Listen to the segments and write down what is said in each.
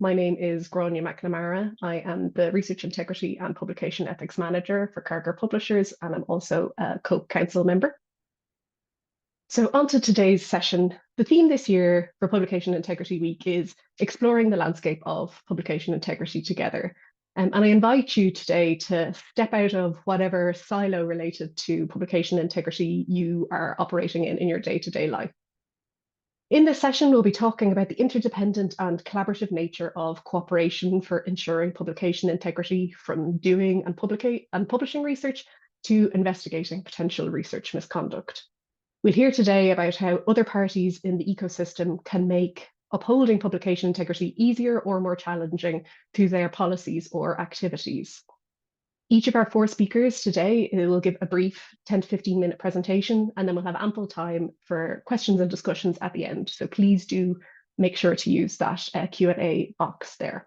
My name is Grania McNamara. I am the Research Integrity and Publication Ethics Manager for Carger Publishers, and I'm also a co-council member. So on to today's session. The theme this year for Publication Integrity Week is exploring the landscape of publication integrity together. And I invite you today to step out of whatever silo related to publication integrity you are operating in your day-to-day life. In this session, we'll be talking about the interdependent and collaborative nature of cooperation for ensuring publication integrity, from doing and publishing research to investigating potential research misconduct. We'll hear today about how other parties in the ecosystem can make upholding publication integrity easier or more challenging through their policies or activities. Each of our four speakers today will give a brief 10 to 15-minute presentation, and then we'll have ample time for questions and discussions at the end. So please do make sure to use that Q&A box there.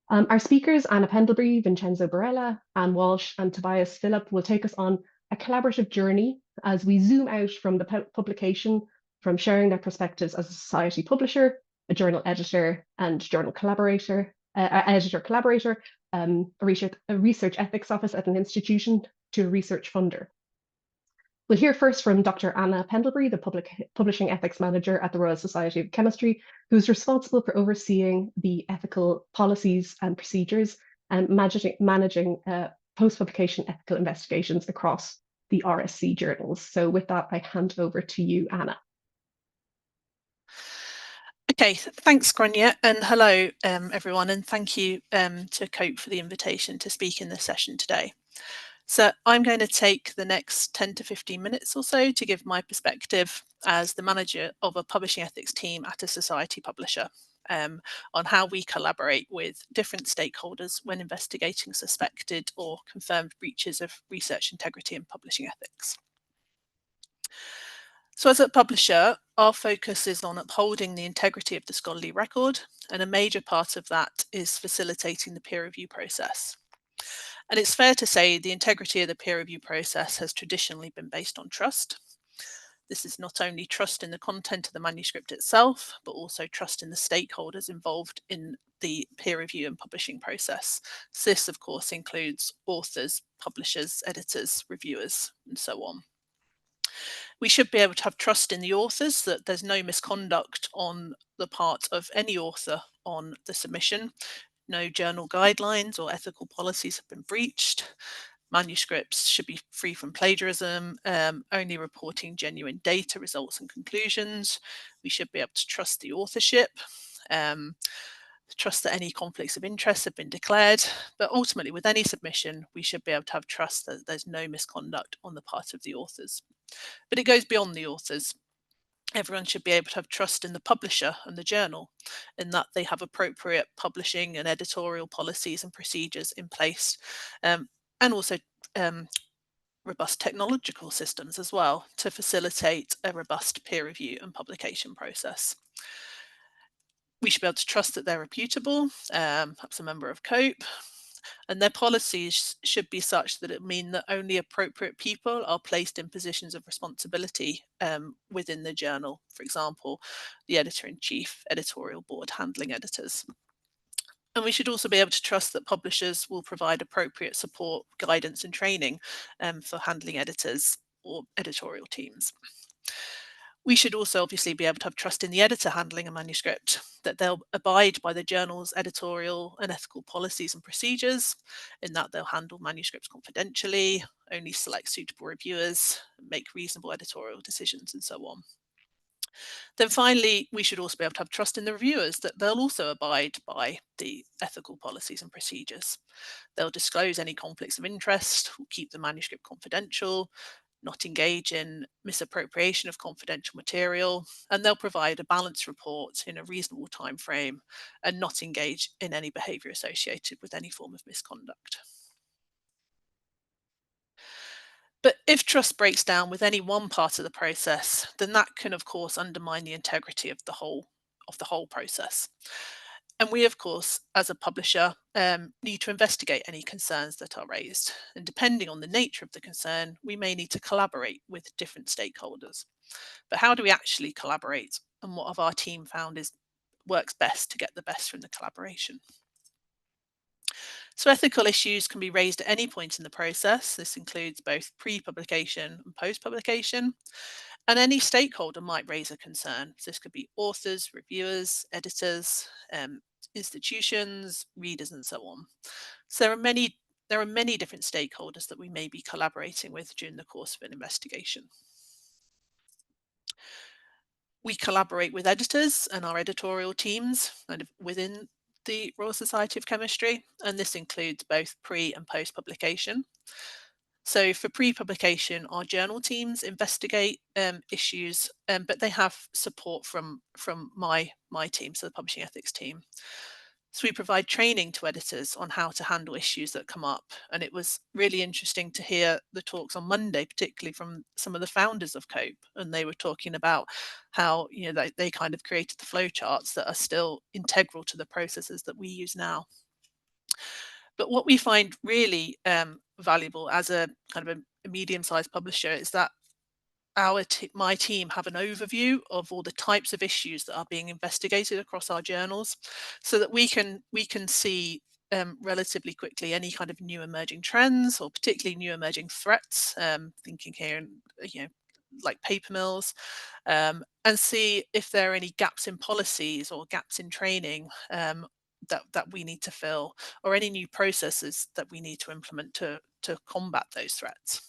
Our speakers, Anna Pendlebury, Vincenzo Barella, Anne Walsh, and Tobias Philip, will take us on a collaborative journey as we zoom out from the publication, from sharing their perspectives as a society publisher, a journal editor, and journal collaborator, editor-collaborator, a research ethics office at an institution, to a research funder. We'll hear first from Dr. Anna Pendlebury, the Publishing Ethics Manager at the Royal Society of Chemistry, who's responsible for overseeing the ethical policies and procedures and managing post-publication ethical investigations across the RSC journals. So with that, I hand over to you, Anna. Okay, thanks, Grania, and hello, everyone, and thank you to COPE for the invitation to speak in this session today. So I'm going to take the next 10 to 15 minutes or so to give my perspective as the manager of a publishing ethics team at a society publisher on how we collaborate with different stakeholders when investigating suspected or confirmed breaches of research integrity and publishing ethics. So as a publisher, our focus is on upholding the integrity of the scholarly record, and a major part of that is facilitating the peer review process. And it's fair to say the integrity of the peer review process has traditionally been based on trust. This is not only trust in the content of the manuscript itself, but also trust in the stakeholders involved in the peer review and publishing process. So this, of course, includes authors, publishers, editors, reviewers, and so on. We should be able to have trust in the authors that there's no misconduct on the part of any author on the submission. No journal guidelines or ethical policies have been breached. Manuscripts should be free from plagiarism, only reporting genuine data, results and conclusions. We should be able to trust the authorship, trust that any conflicts of interest have been declared, but ultimately with any submission, we should be able to have trust that there's no misconduct on the part of the authors. But it goes beyond the authors. Everyone should be able to have trust in the publisher and the journal, in that they have appropriate publishing and editorial policies and procedures in place, and also robust technological systems as well to facilitate a robust peer review and publication process. We should be able to trust that they're reputable, perhaps a member of COPE, and their policies should be such that it mean that only appropriate people are placed in positions of responsibility within the journal. For example, the editor-in-chief, editorial board, handling editors. And we should also be able to trust that publishers will provide appropriate support, guidance and training for handling editors or editorial teams. We should also obviously be able to have trust in the editor handling a manuscript, that they'll abide by the journal's editorial and ethical policies and procedures, in that they'll handle manuscripts confidentially, only select suitable reviewers, make reasonable editorial decisions, and so on. Then finally, we should also be able to have trust in the reviewers, that they'll also abide by the ethical policies and procedures. They'll disclose any conflicts of interest, keep the manuscript confidential, not engage in misappropriation of confidential material, and they'll provide a balanced report in a reasonable time frame and not engage in any behaviour associated with any form of misconduct. But if trust breaks down with any one part of the process, then that can of course undermine the integrity of the whole process. And we, of course, as a publisher, need to investigate any concerns that are raised. And depending on the nature of the concern, we may need to collaborate with different stakeholders. But how do we actually collaborate? And what have our team found is works best to get the best from the collaboration. So ethical issues can be raised at any point in the process. This includes both pre-publication and post-publication. And any stakeholder might raise a concern. So this could be authors, reviewers, editors, institutions, readers, and so on. So there are many different stakeholders that we may be collaborating with during the course of an investigation. We collaborate with editors and our editorial teams kind of within the Royal Society of Chemistry, and this includes both pre and post publication. So for pre-publication, our journal teams investigate issues, but they have support from my team, so the publishing ethics team. So we provide training to editors on how to handle issues that come up. And it was really interesting to hear the talks on Monday, particularly from some of the founders of COPE. And they were talking about how, you know, they kind of created the flowcharts that are still integral to the processes that we use now. But what we find really valuable as a kind of a medium-sized publisher is that my team have an overview of all the types of issues that are being investigated across our journals, so that we can see relatively quickly any kind of new emerging trends or particularly new emerging threats. Thinking here, you know, like paper mills, and see if there are any gaps in policies or gaps in training that we need to fill, or any new processes that we need to implement to combat those threats.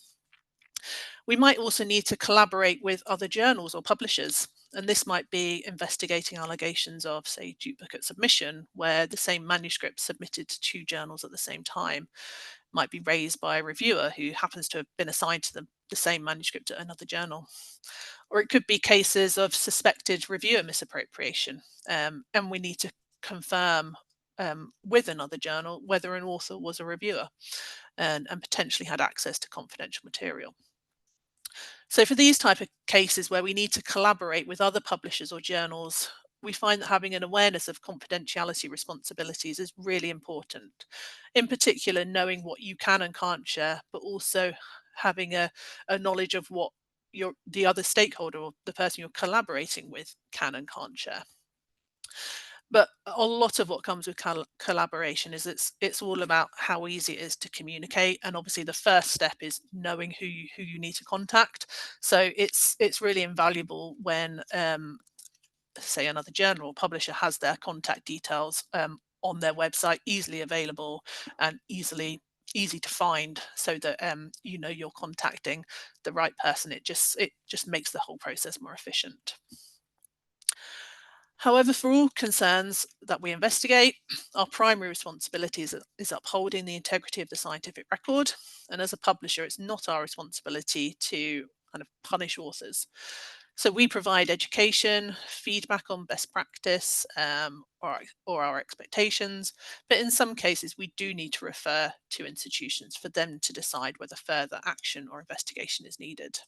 We might also need to collaborate with other journals or publishers, and this might be investigating allegations of, say, duplicate submission, where the same manuscript submitted to two journals at the same time might be raised by a reviewer who happens to have been assigned to the same manuscript at another journal. Or it could be cases of suspected reviewer misappropriation, and we need to confirm with another journal whether an author was a reviewer and potentially had access to confidential material. So for these type of cases where we need to collaborate with other publishers or journals, we find that having an awareness of confidentiality responsibilities is really important. In particular, knowing what you can and can't share, but also having a knowledge of what the other stakeholder or the person you're collaborating with can and can't share. But a lot of what comes with collaboration is it's all about how easy it is to communicate, and obviously the first step is knowing who you need to contact. So it's really invaluable when say another journal or publisher has their contact details on their website, easily available and easy to find, so that you know you're contacting the right person. It just makes the whole process more efficient. However, for all concerns that we investigate, our primary responsibility is upholding the integrity of the scientific record. And as a publisher, it's not our responsibility to kind of punish authors. So we provide education, feedback on best practice, or our expectations. But in some cases, we do need to refer to institutions for them to decide whether further action or investigation is needed.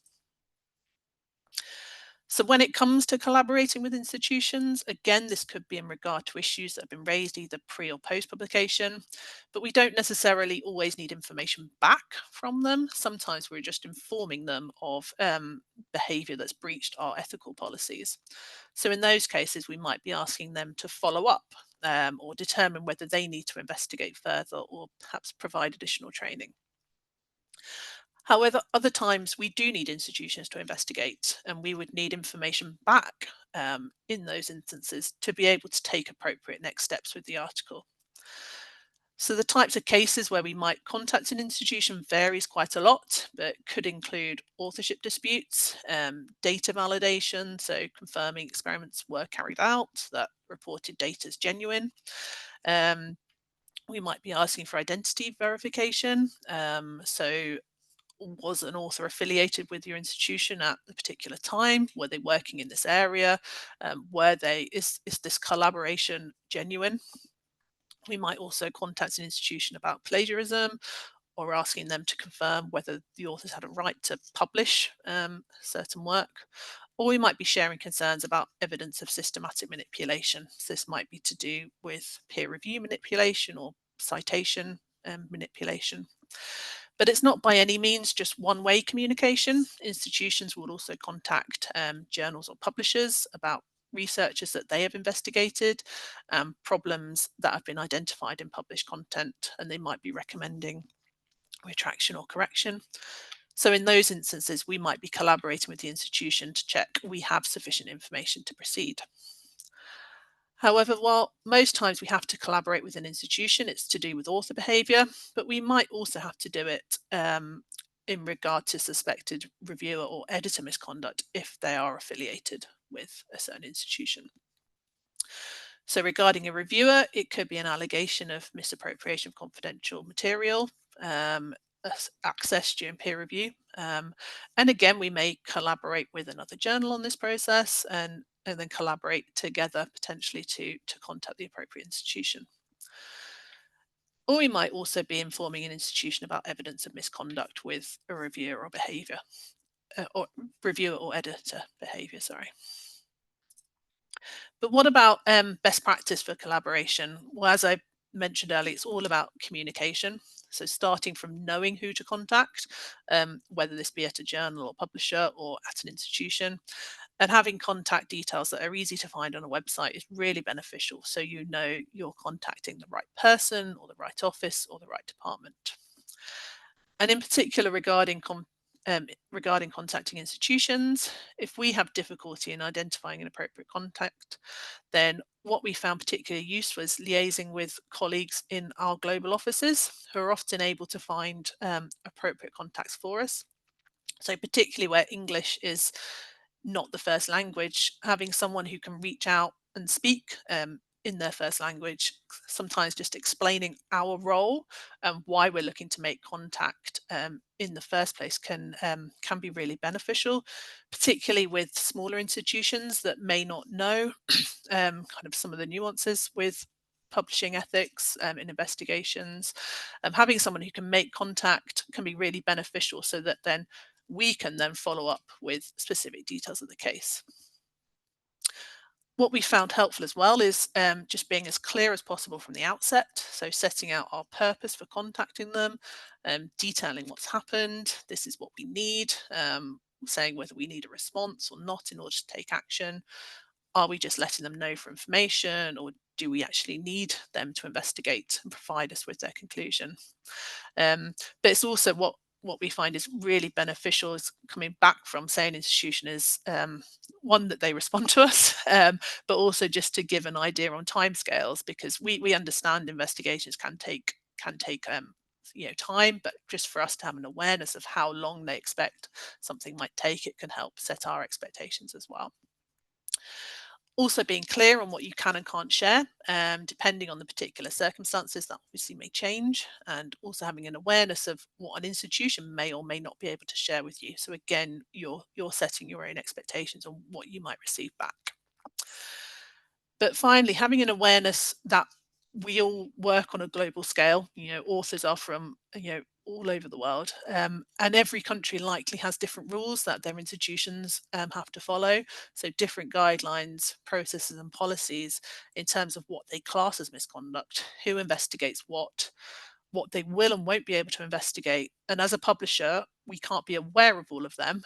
So when it comes to collaborating with institutions, again, this could be in regard to issues that have been raised either pre or post publication, but we don't necessarily always need information back from them. Sometimes we're just informing them of behaviour that's breached our ethical policies. So in those cases, we might be asking them to follow up or determine whether they need to investigate further or perhaps provide additional training. However, other times we do need institutions to investigate, and we would need information back in those instances to be able to take appropriate next steps with the article. So the types of cases where we might contact an institution varies quite a lot, but could include authorship disputes, data validation, so confirming experiments were carried out, that reported data is genuine. We might be asking for identity verification, so was an author affiliated with your institution at a particular time? Were they working in this area? Is this collaboration genuine? We might also contact an institution about plagiarism, or asking them to confirm whether the authors had a right to publish certain work. Or we might be sharing concerns about evidence of systematic manipulation. So this might be to do with peer review manipulation or citation manipulation. But it's not by any means just one-way communication. Institutions will also contact journals or publishers about researchers that they have investigated, problems that have been identified in published content, and they might be recommending retraction or correction. So in those instances, we might be collaborating with the institution to check we have sufficient information to proceed. However, while most times we have to collaborate with an institution, it's to do with author behaviour, but we might also have to do it in regard to suspected reviewer or editor misconduct if they are affiliated with a certain institution. So regarding a reviewer, it could be an allegation of misappropriation of confidential material, access during peer review. And again, we may collaborate with another journal on this process and then collaborate together potentially to contact the appropriate institution. Or we might also be informing an institution about evidence of misconduct with a reviewer or behaviour, or reviewer or editor behaviour, sorry. But what about best practice for collaboration? Well, as I mentioned earlier, it's all about communication. So starting from knowing who to contact, whether this be at a journal or publisher or at an institution, and having contact details that are easy to find on a website is really beneficial. So you know you're contacting the right person or the right office or the right department. And in particular, regarding contacting institutions, if we have difficulty in identifying an appropriate contact, then what we found particularly useful is liaising with colleagues in our global offices who are often able to find appropriate contacts for us. So particularly where English is not the first language, having someone who can reach out and speak in their first language, sometimes just explaining our role and why we're looking to make contact in the first place can be really beneficial, particularly with smaller institutions that may not know kind of some of the nuances with publishing ethics in investigations. Having someone who can make contact can be really beneficial so that then we can then follow up with specific details of the case. What we found helpful as well is just being as clear as possible from the outset. So setting out our purpose for contacting them, detailing what's happened, this is what we need, saying whether we need a response or not in order to take action. Are we just letting them know for information, or do we actually need them to investigate and provide us with their conclusion? But it's also what we find is really beneficial is coming back from, say, an institution is one that they respond to us, but also just to give an idea on timescales, because we understand investigations can take time, but just for us to have an awareness of how long they expect something might take, it can help set our expectations as well. Also being clear on what you can and can't share, depending on the particular circumstances, that obviously may change, and also having an awareness of what an institution may or may not be able to share with you. So again, you're setting your own expectations on what you might receive back. But finally, having an awareness that we all work on a global scale. Authors are from all over the world, and every country likely has different rules that their institutions have to follow. So different guidelines, processes and policies in terms of what they class as misconduct, who investigates what they will and won't be able to investigate. And as a publisher, we can't be aware of all of them,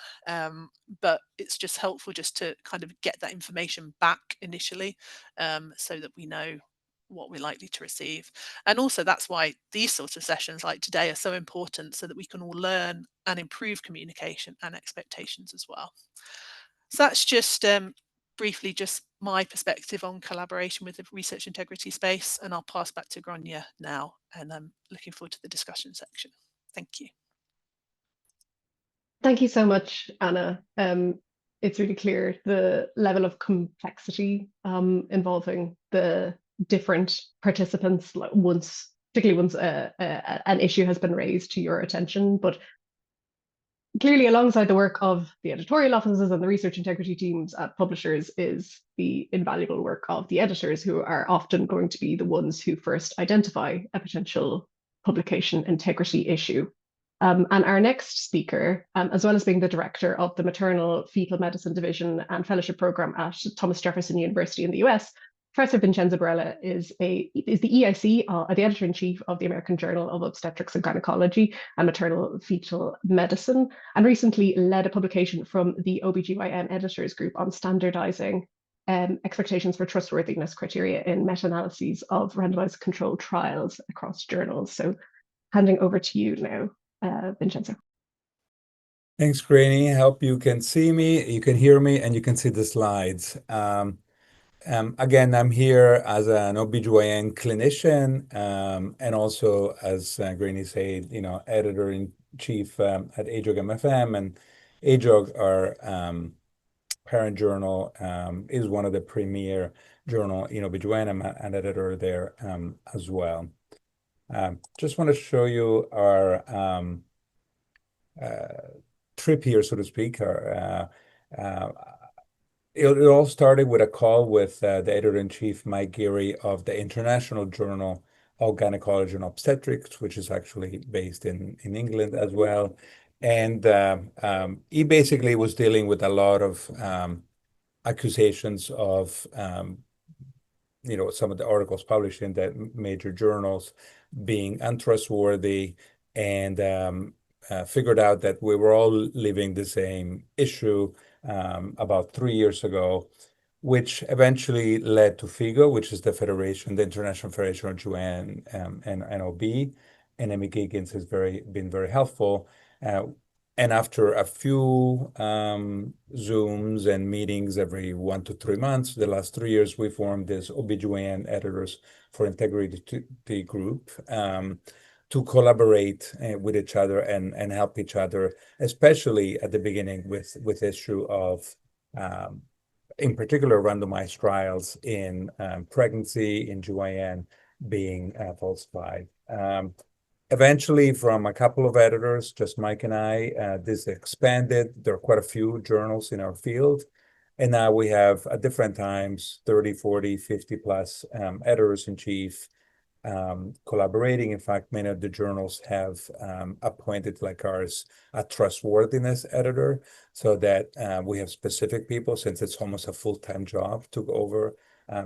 but it's just helpful just to kind of get that information back initially, so that we know what we're likely to receive. And also that's why these sorts of sessions like today are so important, so that we can all learn and improve communication and expectations as well. So that's just briefly just my perspective on collaboration with the research integrity space, and I'll pass back to Gronya now, and I'm looking forward to the discussion section. Thank you. Thank you so much, Anna. It's really clear the level of complexity involving the different participants, particularly once an issue has been raised to your attention. But clearly, alongside the work of the editorial offices and the research integrity teams at publishers is the invaluable work of the editors, who are often going to be the ones who first identify a potential publication integrity issue. And our next speaker, as well as being the director of the Maternal Fetal Medicine Division and Fellowship Program at Thomas Jefferson University in the US, Professor Vincenzo Barella is the EIC, the editor-in-chief of the American Journal of Obstetrics and Gynecology and Maternal Fetal Medicine, and recently led a publication from the OBGYN Editors Group on standardizing expectations for trustworthiness criteria in meta-analyses of randomized controlled trials across journals. So handing over to you now, Vincenzo. Thanks, Granny. I hope you can see me, you can hear me, and you can see the slides. Again, I'm here as an OBGYN clinician, and also as Granny said, editor-in-chief at AJOG MFM, and AJOG, our parent journal, is one of the premier journal in OBGYN. I'm an editor there as well. Just want to show you our trip here, so to speak. It all started with a call with the editor-in-chief, Mike Geary, of the International Journal of Gynecology and Obstetrics, which is actually based in England as well. And he basically was dealing with a lot of accusations of some of the articles published in the major journals being untrustworthy, and figured out that we were all living the same issue about 3 years ago, which eventually led to FIGO, which is the International Federation of GYN and OB, and Amy Giggins has been very helpful. And after a few Zooms and meetings every 1 to 3 months, the last 3 years, we formed this OBGYN Editors for Integrity group to collaborate with each other and help each other, especially at the beginning with issue of, in particular, randomized trials in pregnancy, in GYN being falsified. Eventually, from a couple of editors, just Mike and I, this expanded. There are quite a few journals in our field. And now we have, at different times, 30, 40, 50 plus editors-in-chief collaborating. In fact, many of the journals have appointed, like ours, a trustworthiness editor, so that we have specific people, since it's almost a full-time job, to go over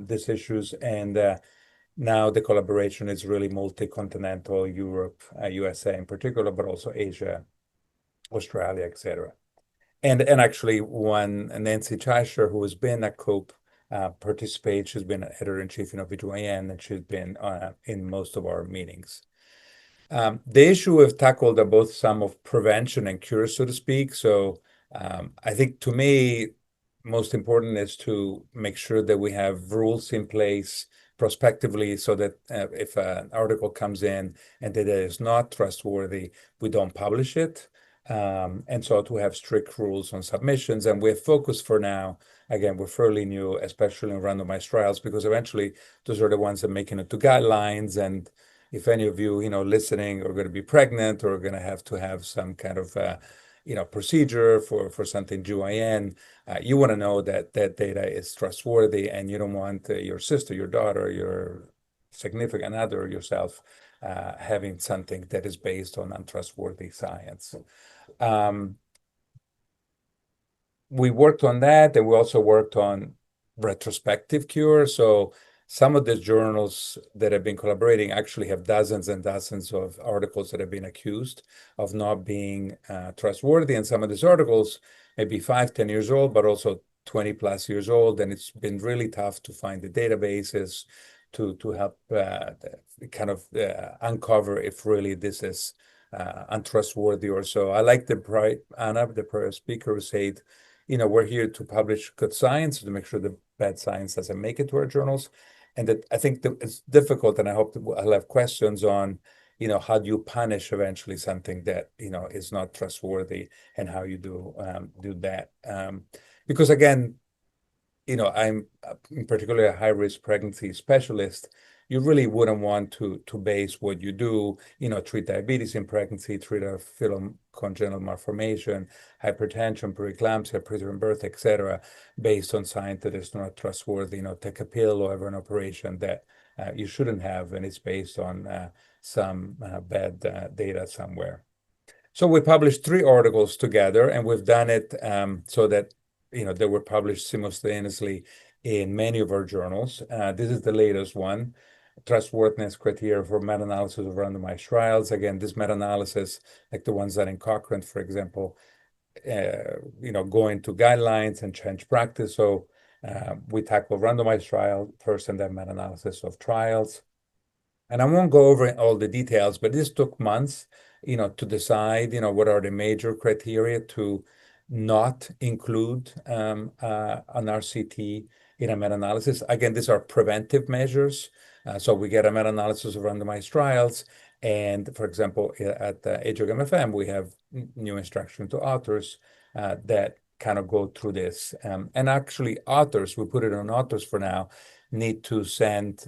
these issues. And now the collaboration is really multi-continental, Europe, USA in particular, but also Asia, Australia, etc. And actually, one, Nancy Chaisher, who has been at COPE, participates. She's been editor-in-chief in OBGYN, and she's been in most of our meetings. The issue we've tackled are both some of prevention and cure, so to speak. So I think, to me, most important is to make sure that we have rules in place prospectively, so that if an article comes in and that it is not trustworthy, we don't publish it. And so to have strict rules on submissions. And we're focused for now, again, we're fairly new, especially in randomized trials, because eventually those are the ones that make it to guidelines. And if any of you, listening, are going to be pregnant or are going to have some kind of procedure for something GYN, you want to know that that data is trustworthy, and you don't want your sister, your daughter, your significant other, yourself, having something that is based on untrustworthy science. We worked on that, and we also worked on retrospective cure. So some of the journals that have been collaborating actually have dozens and dozens of articles that have been accused of not being trustworthy. And some of these articles may be 5, 10 years old, but also 20 plus years old. And it's been really tough to find the databases to help uncover if really this is untrustworthy or so. I like Anna, the prior speaker, who said, we're here to publish good science, to make sure the bad science doesn't make it to our journals. And that, I think, that it's difficult, and I hope that I'll have questions on, how do you punish eventually something that, is not trustworthy, and how you do that. Because again, I'm in particular a high-risk pregnancy specialist. You really wouldn't want to base what you do, treat diabetes in pregnancy, treat a fetal congenital malformation, hypertension, preeclampsia, preterm birth, etc., based on science that is not trustworthy. Take a pill or have an operation that you shouldn't have, and it's based on some bad data somewhere. So we published 3 articles together, and we've done it so that they were published simultaneously in many of our journals. This is the latest one, Trustworthiness Criteria for Meta-Analysis of Randomized Trials. Again, this meta-analysis, like the ones that in Cochrane, for example, go into guidelines and change practice. So We tackle randomized trial first and then meta-analysis of trials. And I won't go over all the details, but this took months, to decide, what are the major criteria to not include an RCT in a meta-analysis. Again, these are preventive measures. So we get a meta-analysis of randomized trials. And for example, at AJOG-MFM, we have new instruction to authors that kind of go through this. And actually authors, we put it on authors for now, need to send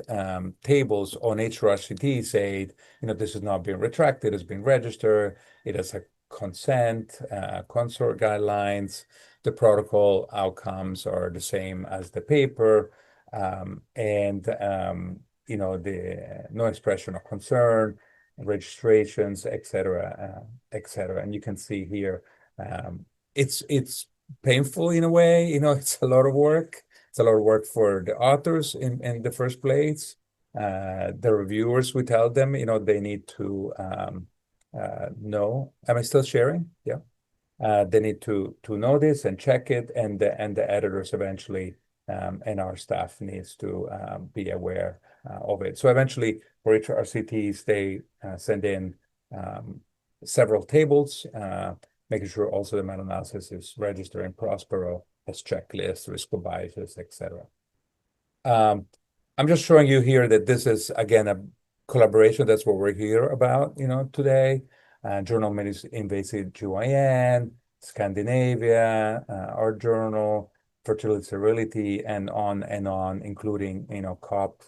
tables on each RCT saying, this is not being retracted, it's been registered, it has a consent, consort guidelines, the protocol outcomes are the same as the paper, and the no expression of concern, registrations, etc., etc. And you can see here, it's painful in a way, it's a lot of work. It's a lot of work for the authors in the first place. The reviewers, we tell them, they need to know. Am I still sharing? Yeah. They need to know this and check it, and the editors eventually, and our staff needs to be aware of it. So eventually, for each RCTs, they send in several tables, making sure also the meta-analysis is registered in Prospero, as checklists, risk of biases, etc. I'm just showing you here that this is, again, a collaboration. That's what we're here about, today. Journal of Invasive GYN, Scandinavia, our journal, fertility sterility, and on, including, COPE,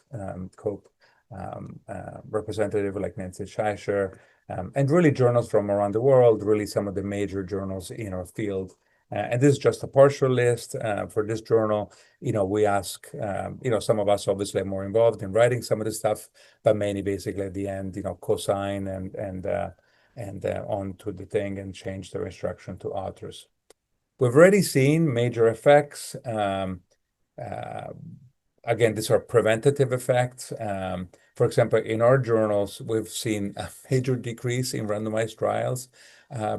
representative like Nancy Scheischer, and really journals from around the world, really some of the major journals in our field. And this is just a partial list for this journal. We ask, some of us obviously are more involved in writing some of the stuff, but many basically at the end, co-sign and on to the thing and change their instruction to authors. We've already seen major effects. Again, these are preventative effects. For example, in our journals, we've seen a major decrease in randomized trials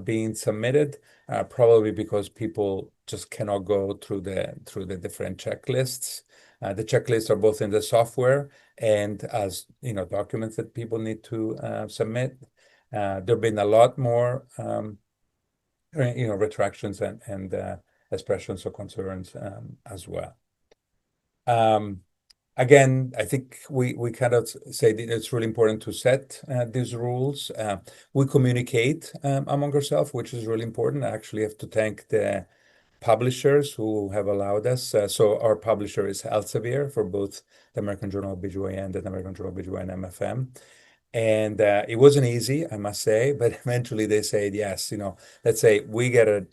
being submitted, probably because people just cannot go through the different checklists. The checklists are both in the software and as documents that people need to submit. There've been a lot more retractions and expressions of concerns as well. Again, I think we kind of say that it's really important to set these rules. We communicate among ourselves, which is really important. I actually have to thank the publishers who have allowed us. So our publisher is Elsevier for both the American Journal of OB/GYN and the American Journal of OB/GYN MFM. And it wasn't easy, I must say, but eventually they said, yes, let's say we get an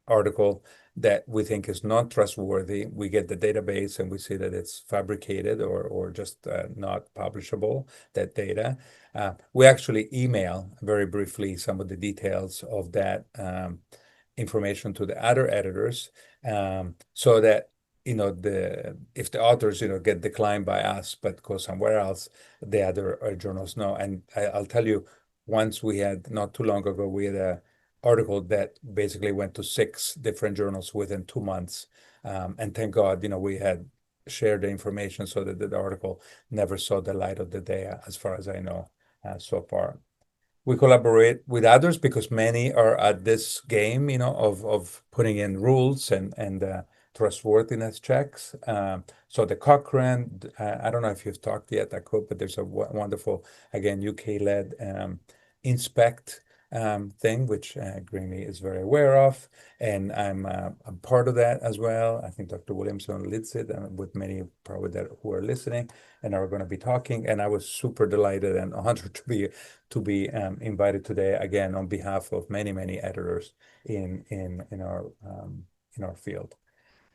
article that we think is not trustworthy. We get the database and we see that it's fabricated or just not publishable, that data. We actually email very briefly some of the details of that information to the other editors, so that if the authors get declined by us but go somewhere else, the other journals know. And I'll tell you, once we had, not too long ago, we had a article that basically went to 6 different journals within 2 months, and thank God we had shared the information so that the article never saw the light of the day, as far as I know, so far. We collaborate with others because many are at this game of putting in rules and trustworthiness checks. So the Cochrane, I don't know if you've talked yet, I could, but there's a wonderful, again, UK-led inspect thing, which Greeny is very aware of, and I'm part of that as well. I think Dr. Williamson leads it, with many probably that who are listening and are going to be talking. And I was super delighted and honored to be invited today again on behalf of many editors in our field.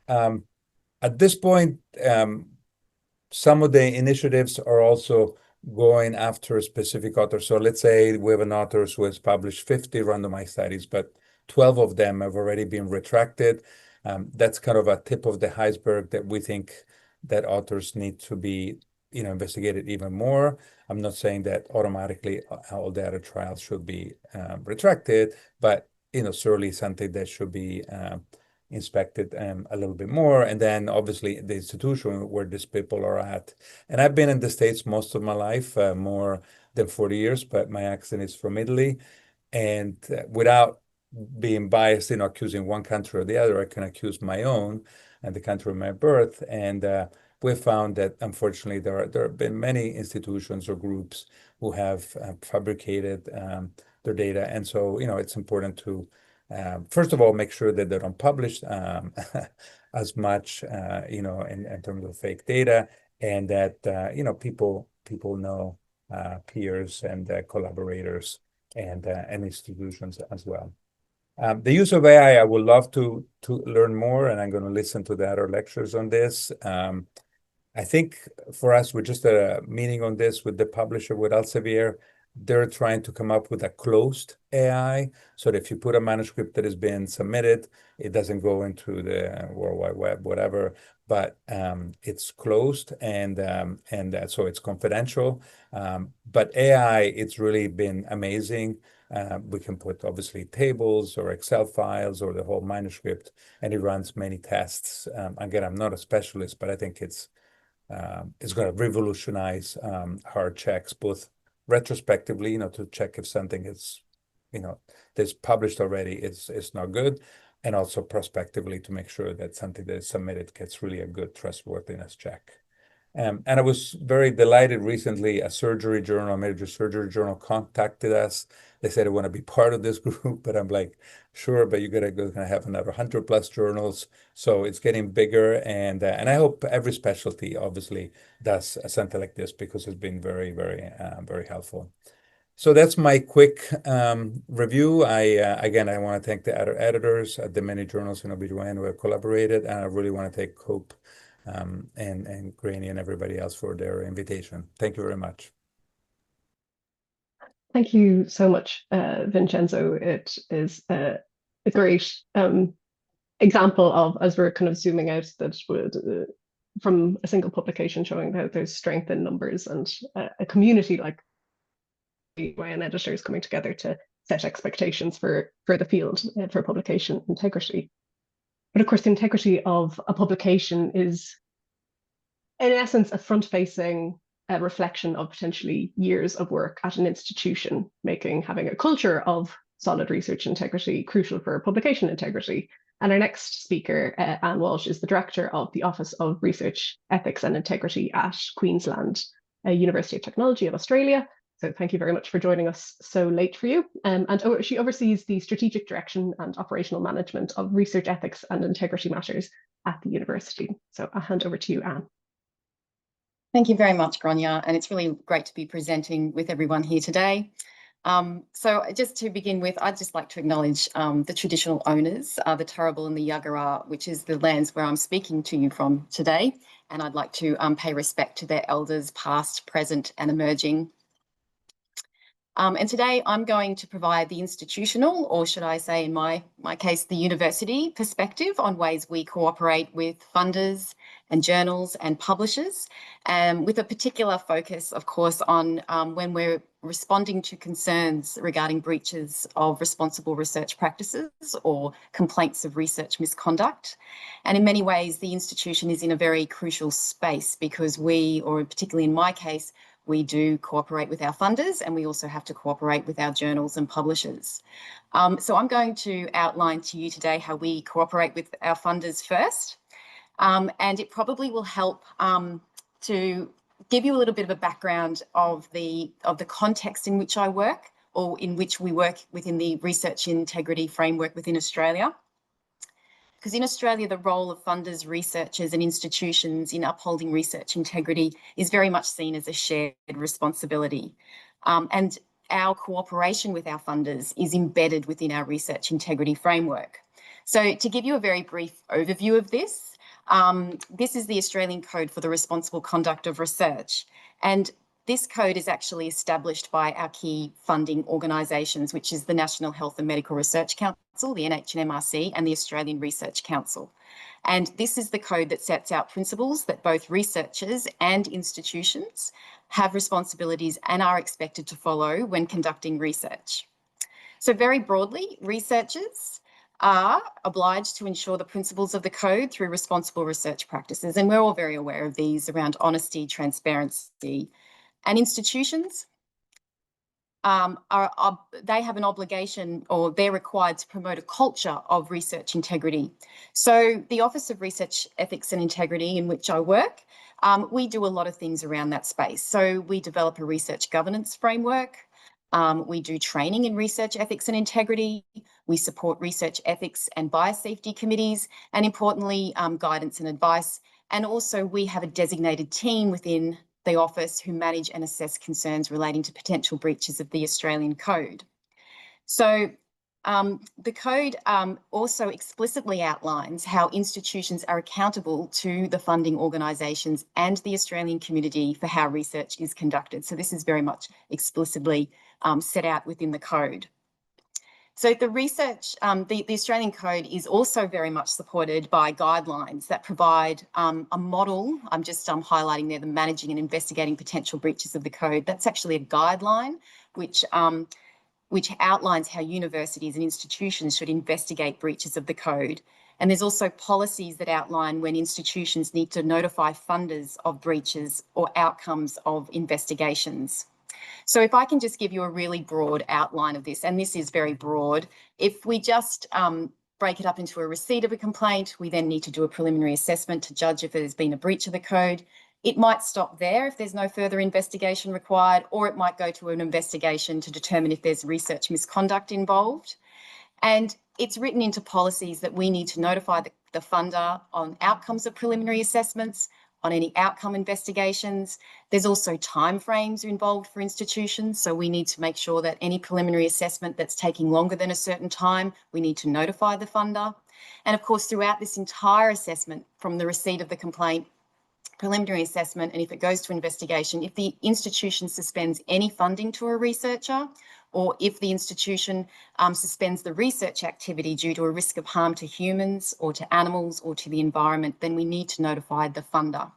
At this point, some of the initiatives are also going after specific authors. So let's say we have an author who has published 50 randomized studies, but 12 of them have already been retracted. That's kind of a tip of the iceberg that we think that authors need to be investigated even more. I'm not saying that automatically all the other trials should be retracted, but certainly something that should be inspected a little bit more. And then obviously the institution where these people are at. And I've been in the States most of my life, more than 40 years, but my accent is from Italy. And without being biased, accusing one country or the other, I can accuse my own and the country of my birth. And we found that unfortunately there have been many institutions or groups who have fabricated their data. And so, it's important to, first of all, make sure that they don't publish as much, in terms of fake data, and that, people know peers and collaborators and institutions as well. The use of AI, I would love to learn more, and I'm going to listen to the other lectures on this. I think for us, we're just at a meeting on this with the publisher, with Elsevier. They're trying to come up with a closed AI, so that if you put a manuscript that has been submitted, it doesn't go into the World Wide Web, whatever, but it's closed, and so it's confidential. But AI, it's really been amazing. We can put obviously tables or Excel files or the whole manuscript, and it runs many tests. Again, I'm not a specialist, but I think it's going to revolutionize hard checks, both retrospectively, to check if something is, that's published already is not good, and also prospectively to make sure that something that is submitted gets really a good trustworthiness check. And I was very delighted recently, a surgery journal, a major surgery journal contacted us. They said they want to be part of this group, but I'm like, sure, but you're gonna have another 100+ journals. So it's getting bigger, and I hope every specialty obviously does something like this, because it's been very, very, very helpful. So that's my quick review. Again, I want to thank the other editors at the many journals in OBGYN who have collaborated, and I really want to thank COPE and Granny and everybody else for their invitation. Thank you very much. Thank you so much, Vincenzo. It is a great example of, as we're kind of zooming out, that would from a single publication showing how there's strength in numbers, and a community like OBGYN editors coming together to set expectations for the field, for publication integrity. But of course, the integrity of a publication is, in essence, a front-facing reflection of potentially years of work at an institution, having a culture of solid research integrity crucial for publication integrity. And our next speaker, Anne Walsh, is the Director of the Office of Research Ethics and Integrity at Queensland University of Technology of Australia. So thank you very much for joining us so late for you. And she oversees the strategic direction and operational management of research ethics and integrity matters at the university. So I'll hand over to you, Anne. Thank you very much, Grania, and it's really great to be presenting with everyone here today. So just to begin with, I'd just like to acknowledge the traditional owners, the Turrbal and the Yagara, which is the lands where I'm speaking to you from today, and I'd like to pay respect to their elders past, present and emerging. And today I'm going to provide the institutional, or should I say in my case, the university perspective on ways we cooperate with funders and journals and publishers, with a particular focus, of course, on when we're responding to concerns regarding breaches of responsible research practices or complaints of research misconduct. And in many ways, the institution is in a very crucial space, because we, or particularly in my case, we do cooperate with our funders, and we also have to cooperate with our journals and publishers. So I'm going to outline to you today how we cooperate with our funders first. And it probably will help to give you a little bit of a background of the context in which I work, or in which we work within the research integrity framework within Australia. Because in Australia, the role of funders, researchers and institutions in upholding research integrity is very much seen as a shared responsibility. And our cooperation with our funders is embedded within our research integrity framework. So to give you a very brief overview of this, this is the Australian Code for the Responsible Conduct of Research. And this code is actually established by our key funding organisations, which is the National Health and Medical Research Council, the NHMRC, and the Australian Research Council. And this is the code that sets out principles that both researchers and institutions have responsibilities and are expected to follow when conducting research. So very broadly, researchers are obliged to ensure the principles of the code through responsible research practices. And we're all very aware of these around honesty, transparency, and institutions they have an obligation, or they're required to promote a culture of research integrity. So the Office of Research Ethics and Integrity, in which I work, we do a lot of things around that space. So we develop a research governance framework. We do training in research ethics and integrity. We support research ethics and biosafety committees, and importantly, guidance and advice. And also we have a designated team within the office who manage and assess concerns relating to potential breaches of the Australian Code. So the code also explicitly outlines how institutions are accountable to the funding organisations and the Australian community for how research is conducted. So this is very much explicitly set out within the code. So the research, the Australian Code is also very much supported by guidelines that provide a model. I'm just highlighting there the managing and investigating potential breaches of the code. That's actually a guideline which outlines how universities and institutions should investigate breaches of the code. And there's also policies that outline when institutions need to notify funders of breaches or outcomes of investigations. So if I can just give you a really broad outline of this, and this is very broad, if we just break it up into a receipt of a complaint, we then need to do a preliminary assessment to judge if there's been a breach of the code. It might stop there if there's no further investigation required, or it might go to an investigation to determine if there's research misconduct involved. And it's written into policies that we need to notify the funder on outcomes of preliminary assessments, on any outcome investigations. There's also timeframes involved for institutions. So we need to make sure that any preliminary assessment that's taking longer than a certain time, we need to notify the funder. And of course, throughout this entire assessment, from the receipt of the complaint, preliminary assessment, and if it goes to investigation, if the institution suspends any funding to a researcher, or if the institution suspends the research activity due to a risk of harm to humans or to animals or to the environment, then we need to notify the funder.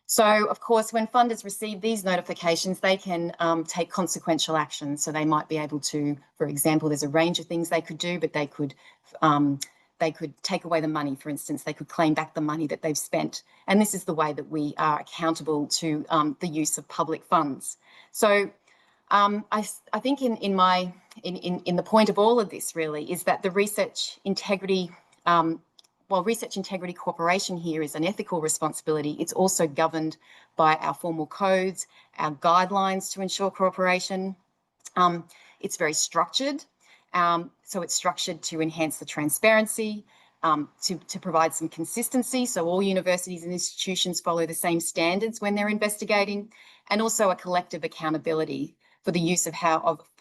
So, of course, when funders receive these notifications, they can take consequential action. So they might be able to, for example, there's a range of things they could do, but they could take away the money, for instance. They could claim back the money that they've spent. And this is the way that we are accountable to the use of public funds. So I think in the point of all of this really is that the research integrity, while Research Integrity Corporation here is an ethical responsibility, it's also governed by our formal codes, our guidelines to ensure cooperation. It's very structured. So it's structured to enhance the transparency, to provide some consistency. So all universities and institutions follow the same standards when they're investigating, and also a collective accountability for the use of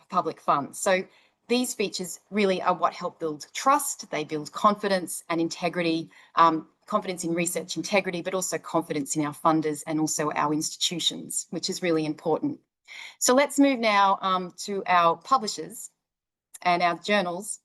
public funds. So these features really are what help build trust. They build confidence and integrity, confidence in research integrity, but also confidence in our funders and also our institutions, which is really important. So let's move now to our publishers and our journals.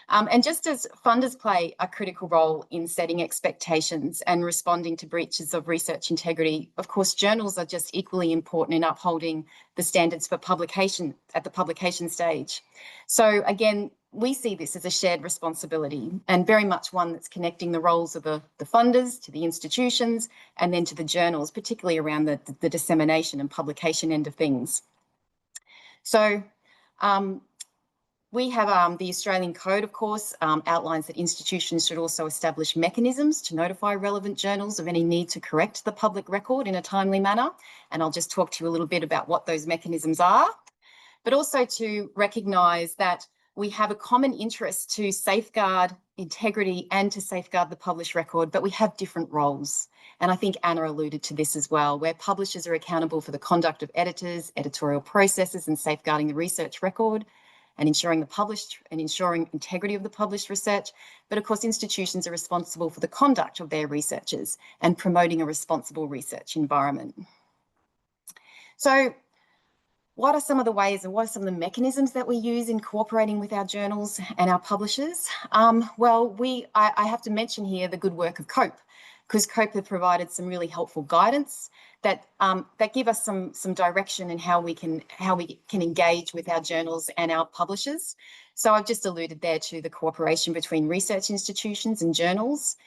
And just as funders play a critical role in setting expectations and responding to breaches of research integrity, of course, journals are just equally important in upholding the standards for publication at the publication stage. So again, we see this as a shared responsibility, and very much one that's connecting the roles of the funders to the institutions and then to the journals, particularly around the dissemination and publication end of things. So we have the Australian Code, of course, outlines that institutions should also establish mechanisms to notify relevant journals of any need to correct the public record in a timely manner. And I'll just talk to you a little bit about what those mechanisms are, but also to recognise that we have a common interest to safeguard integrity and to safeguard the published record, but we have different roles. And I think Anna alluded to this as well, where publishers are accountable for the conduct of editors, editorial processes, and safeguarding the research record, and ensuring integrity of the published research. But of course, institutions are responsible for the conduct of their researchers and promoting a responsible research environment. So what are some of the ways and what are some of the mechanisms that we use in cooperating with our journals and our publishers? Well, I have to mention here the good work of COPE. because COPE have provided some really helpful guidance that give us some direction in how we can engage with our journals and our publishers. So I've just alluded there to the cooperation between research institutions and journals,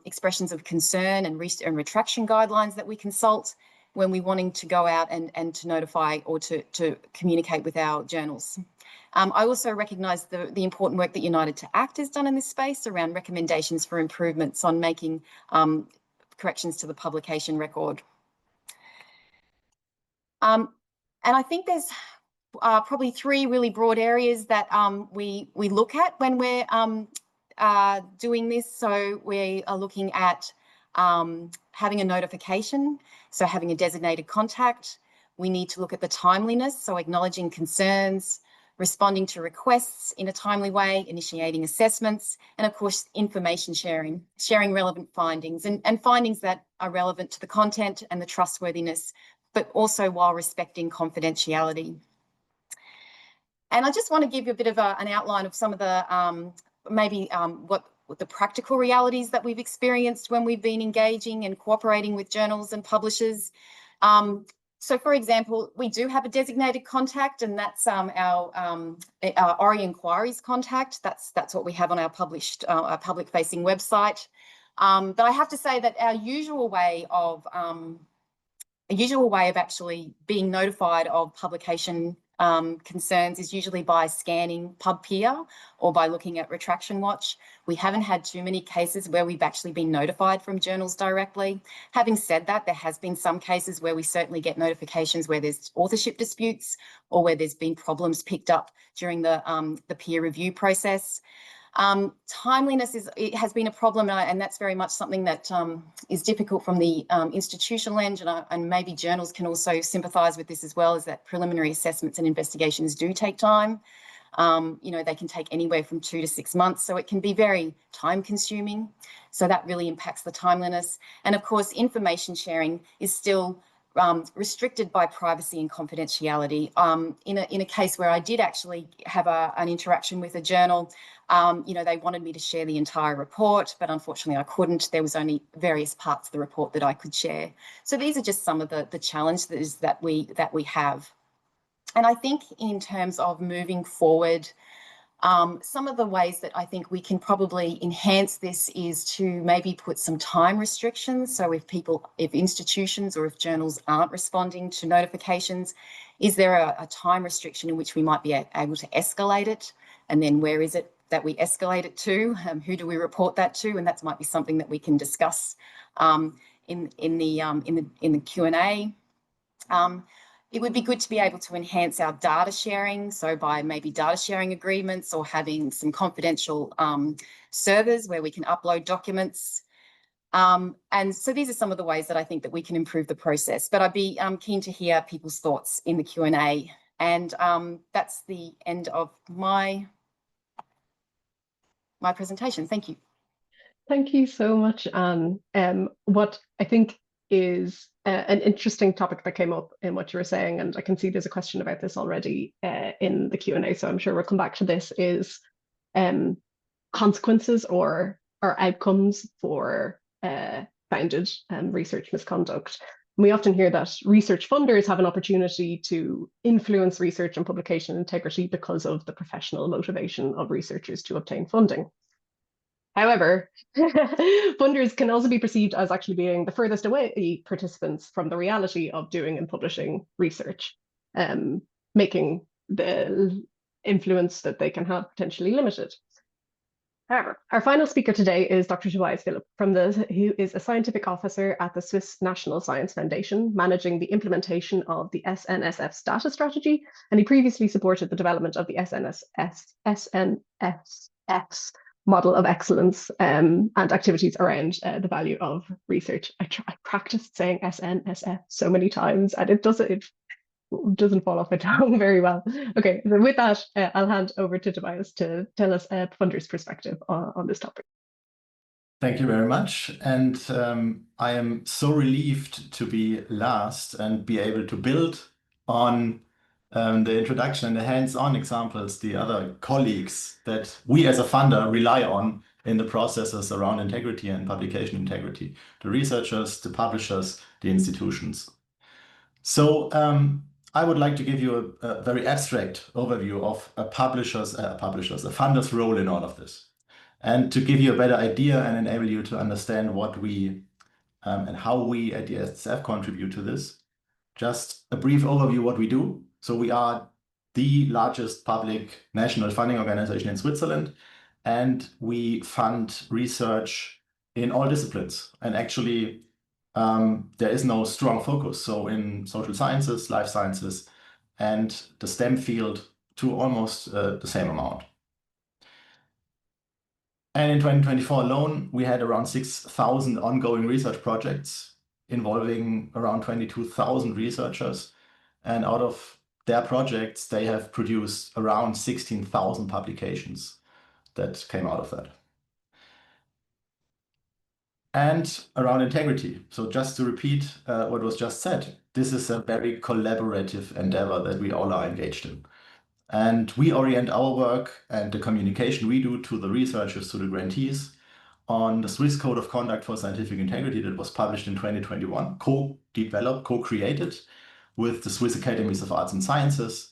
expressions of concern and retraction guidelines that we consult when we're wanting to go out and to notify or to communicate with our journals. I also recognise the important work that United to Act has done in this space around recommendations for improvements on making corrections to the publication record. And I think there's probably three really broad areas that we look at when we're doing this. So we are looking at having a notification, so having a designated contact. We need to look at the timeliness, so acknowledging concerns, responding to requests in a timely way, initiating assessments, and of course, information sharing relevant findings and findings that are relevant to the content and the trustworthiness, but also while respecting confidentiality. And I just want to give you a bit of an outline of some of the what the practical realities that we've experienced when we've been engaging and cooperating with journals and publishers. So, for example, we do have a designated contact, and that's our ORI Inquiries contact. That's what we have on our public-facing website. But I have to say that our usual way of actually being notified of publication concerns is usually by scanning PubPeer or by looking at Retraction Watch. We haven't had too many cases where we've actually been notified from journals directly. Having said that, there has been some cases where we certainly get notifications where there's authorship disputes or where there's been problems picked up during the peer review process. Timeliness has been a problem, and that's very much something that is difficult from the institutional end, and maybe journals can also sympathise with this as well, is that preliminary assessments and investigations do take time. They can take anywhere from 2 to 6 months, so it can be very time consuming. So that really impacts the timeliness. And of course, information sharing is still restricted by privacy and confidentiality. In a case where I did actually have an interaction with a journal, they wanted me to share the entire report, but unfortunately I couldn't. There was only various parts of the report that I could share. So these are just some of the challenges that we have. And I think in terms of moving forward, some of the ways that I think we can probably enhance this is to maybe put some time restrictions. So if institutions or if journals aren't responding to notifications, is there a time restriction in which we might be able to escalate it? And then where is it that we escalate it to? Who do we report that to? And that might be something that we can discuss in the Q&A. It would be good to be able to enhance our data sharing, so by maybe data sharing agreements or having some confidential servers where we can upload documents. And so these are some of the ways that I think that we can improve the process. But I'd be keen to hear people's thoughts in the Q&A. And that's the end of my presentation. Thank you. Thank you so much, Anne. What I think is an interesting topic that came up in what you were saying, and I can see there's a question about this already in the Q&A, so I'm sure we'll come back to this, is consequences or outcomes for founded research misconduct. We often hear that research funders have an opportunity to influence research and publication integrity because of the professional motivation of researchers to obtain funding. However, funders can also be perceived as actually being the furthest away participants from the reality of doing and publishing research, making the influence that they can have potentially limited. However, our final speaker today is Dr. Tobias Philipp, who is a scientific officer at the Swiss National Science Foundation, managing the implementation of the SNSF's data strategy, and he previously supported the development of the SNSF's model of excellence and activities around the value of research. I practiced saying SNSF so many times, and it doesn't fall off my tongue very well. Okay, so with that, I'll hand over to Tobias to tell us a funder's perspective on this topic. Thank you very much. And I am so relieved to be last and be able to build on the introduction and the hands-on examples the other colleagues that we as a funder rely on in the processes around integrity and publication integrity, the researchers, the publishers, the institutions. So I would like to give you a very abstract overview of a funder's role in all of this, and to give you a better idea and enable you to understand what we and how we at the SSF contribute to this. Just a brief overview of what we do. So we are the largest public national funding organization in Switzerland, and we fund research in all disciplines. And actually, there is no strong focus. So in social sciences, life sciences, and the STEM field to almost the same amount. And in 2024 alone, we had around 6,000 ongoing research projects involving around 22,000 researchers. And out of their projects, they have produced around 16,000 publications that came out of that. And around integrity. So just to repeat what was just said, this is a very collaborative endeavor that we all are engaged in. And we orient our work and the communication we do to the researchers, to the grantees, on the Swiss Code of Conduct for Scientific Integrity that was published in 2021, co-developed, co-created with the Swiss Academies of Arts and Sciences,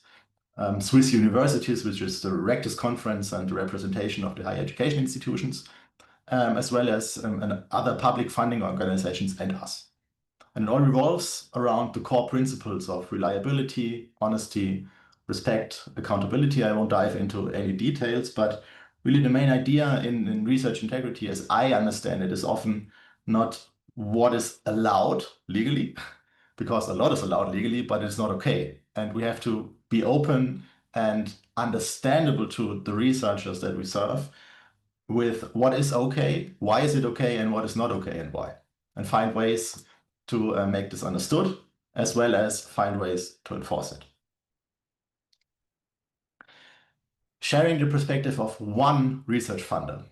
Swiss universities, which is the Rectors Conference and the representation of the higher education institutions, as well as other public funding organizations and us. And it all revolves around the core principles of reliability, honesty, respect, accountability. I won't dive into any details, but really the main idea in research integrity, as I understand it, is often not what is allowed legally, because a lot is allowed legally, but it's not okay. And we have to be open and understandable to the researchers that we serve with what is okay, why is it okay, and what is not okay and why. And find ways to make this understood, as well as find ways to enforce it. Sharing the perspective of one research funder.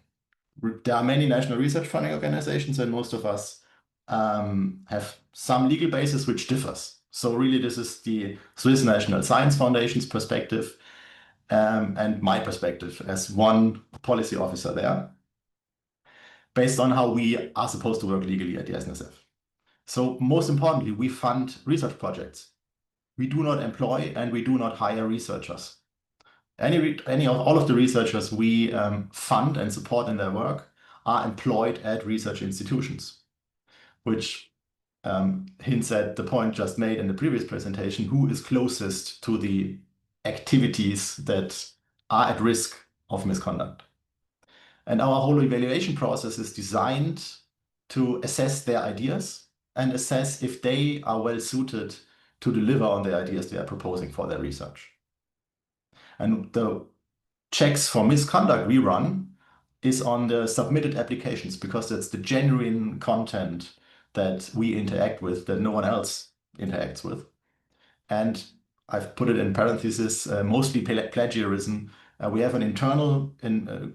There are many national research funding organizations, and most of us have some legal basis which differs. So really, this is the Swiss National Science Foundation's perspective and my perspective as one policy officer there, based on how we are supposed to work legally at the SNSF. So most importantly, we fund research projects. We do not employ and we do not hire researchers. All of the researchers we fund and support in their work are employed at research institutions, which hints at the point just made in the previous presentation, who is closest to the activities that are at risk of misconduct. And our whole evaluation process is designed to assess their ideas and assess if they are well suited to deliver on the ideas they are proposing for their research. And the checks for misconduct we run is on the submitted applications, because that's the genuine content that we interact with, that no one else interacts with. And I've put it in parentheses, mostly plagiarism. We have an internal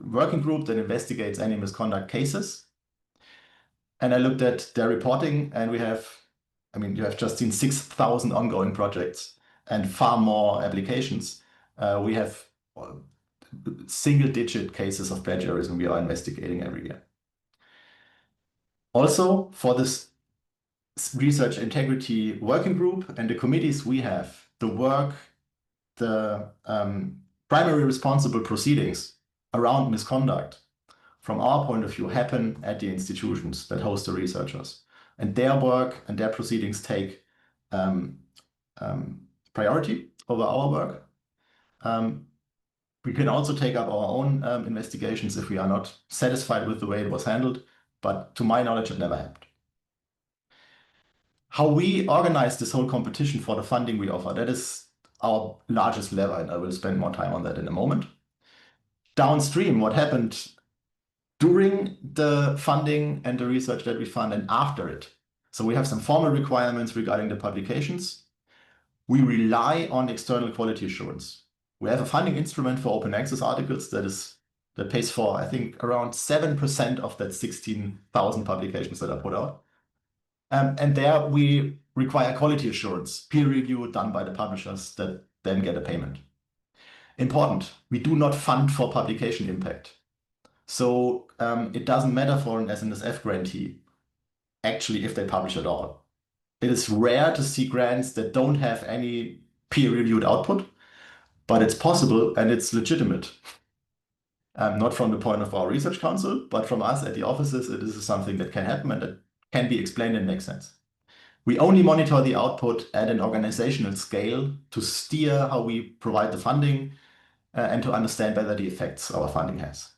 working group that investigates any misconduct cases. And I looked at their reporting, and we have, you have just seen 6,000 ongoing projects and far more applications. We have single-digit cases of plagiarism we are investigating every year. Also, for this research integrity working group and the committees we have, the primary responsible proceedings around misconduct, from our point of view, happen at the institutions that host the researchers. And their work and their proceedings take priority over our work. We can also take up our own investigations if we are not satisfied with the way it was handled, but to my knowledge, it never happened. How we organize this whole competition for the funding we offer, that is our largest lever, and I will spend more time on that in a moment. Downstream, what happened during the funding and the research that we fund and after it. So we have some formal requirements regarding the publications. We rely on external quality assurance. We have a funding instrument for open access articles that pays for, I think, around 7% of that 16,000 publications that are put out. And there we require quality assurance, peer review done by the publishers that then get a payment. Important, we do not fund for publication impact. So it doesn't matter for an SNSF grantee, actually, if they publish at all. It is rare to see grants that don't have any peer-reviewed output, but it's possible and it's legitimate. Not from the point of our research council, but from us at the offices, it is something that can happen and that can be explained and makes sense. We only monitor the output at an organizational scale to steer how we provide the funding and to understand better the effects our funding has.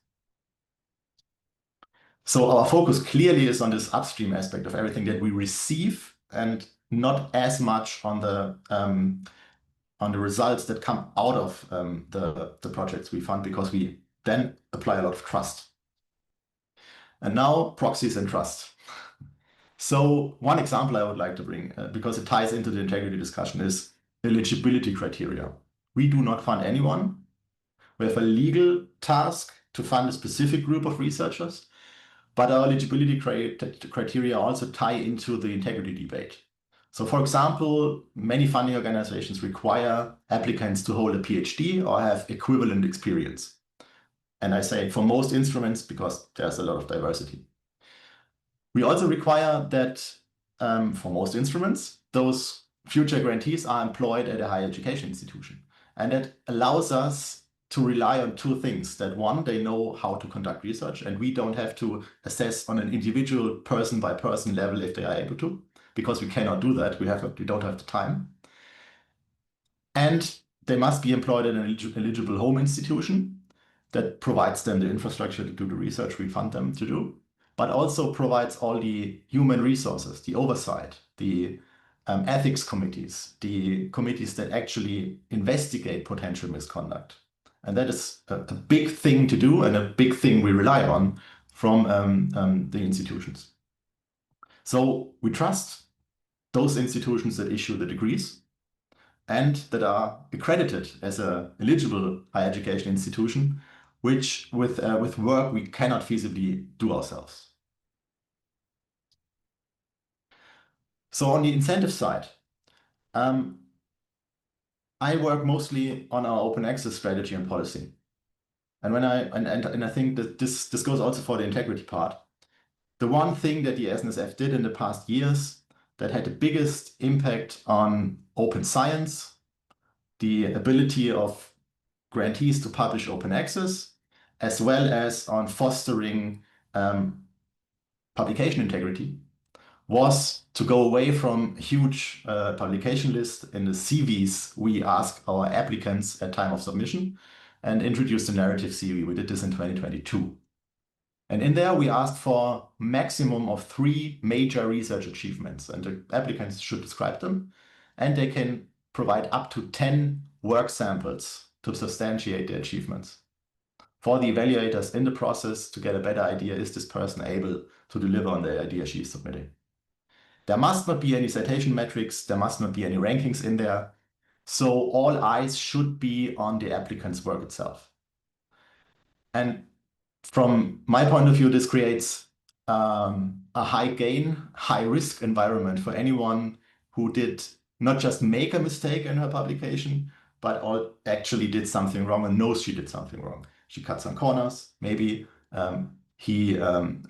So our focus clearly is on this upstream aspect of everything that we receive and not as much on the results that come out of the projects we fund, because we then apply a lot of trust. And now proxies and trust. So one example I would like to bring, because it ties into the integrity discussion, is eligibility criteria. We do not fund anyone. We have a legal task to fund a specific group of researchers, but our eligibility criteria also tie into the integrity debate. So for example, many funding organizations require applicants to hold a PhD or have equivalent experience. And I say for most instruments because there's a lot of diversity. We also require that for most instruments, those future grantees are employed at a higher education institution. And that allows us to rely on two things. That one, they know how to conduct research, and we don't have to assess on an individual person by person level if they are able to, because we cannot do that. We don't have the time. And they must be employed at an eligible home institution that provides them the infrastructure to do the research we fund them to do, but also provides all the human resources, the oversight, the ethics committees, the committees that actually investigate potential misconduct. And that is a big thing to do and a big thing we rely on from the institutions. So we trust those institutions that issue the degrees and that are accredited as an eligible higher education institution, which with work we cannot feasibly do ourselves. So on the incentive side, I work mostly on our open access strategy and policy. And I think that this goes also for the integrity part. The one thing that the SNSF did in the past years that had the biggest impact on open science, the ability of grantees to publish open access, as well as on fostering publication integrity, was to go away from huge publication lists in the CVs we ask our applicants at time of submission and introduce the narrative CV. We did this in 2022. And in there, we asked for maximum of 3 major research achievements, and the applicants should describe them, and they can provide up to 10 work samples to substantiate their achievements. For the evaluators in the process to get a better idea, is this person able to deliver on the idea she is submitting? There must not be any citation metrics, there must not be any rankings in there. So all eyes should be on the applicant's work itself. And from my point of view, this creates a high gain, high risk environment for anyone who did not just make a mistake in her publication, but actually did something wrong and knows she did something wrong. She cut some corners, maybe he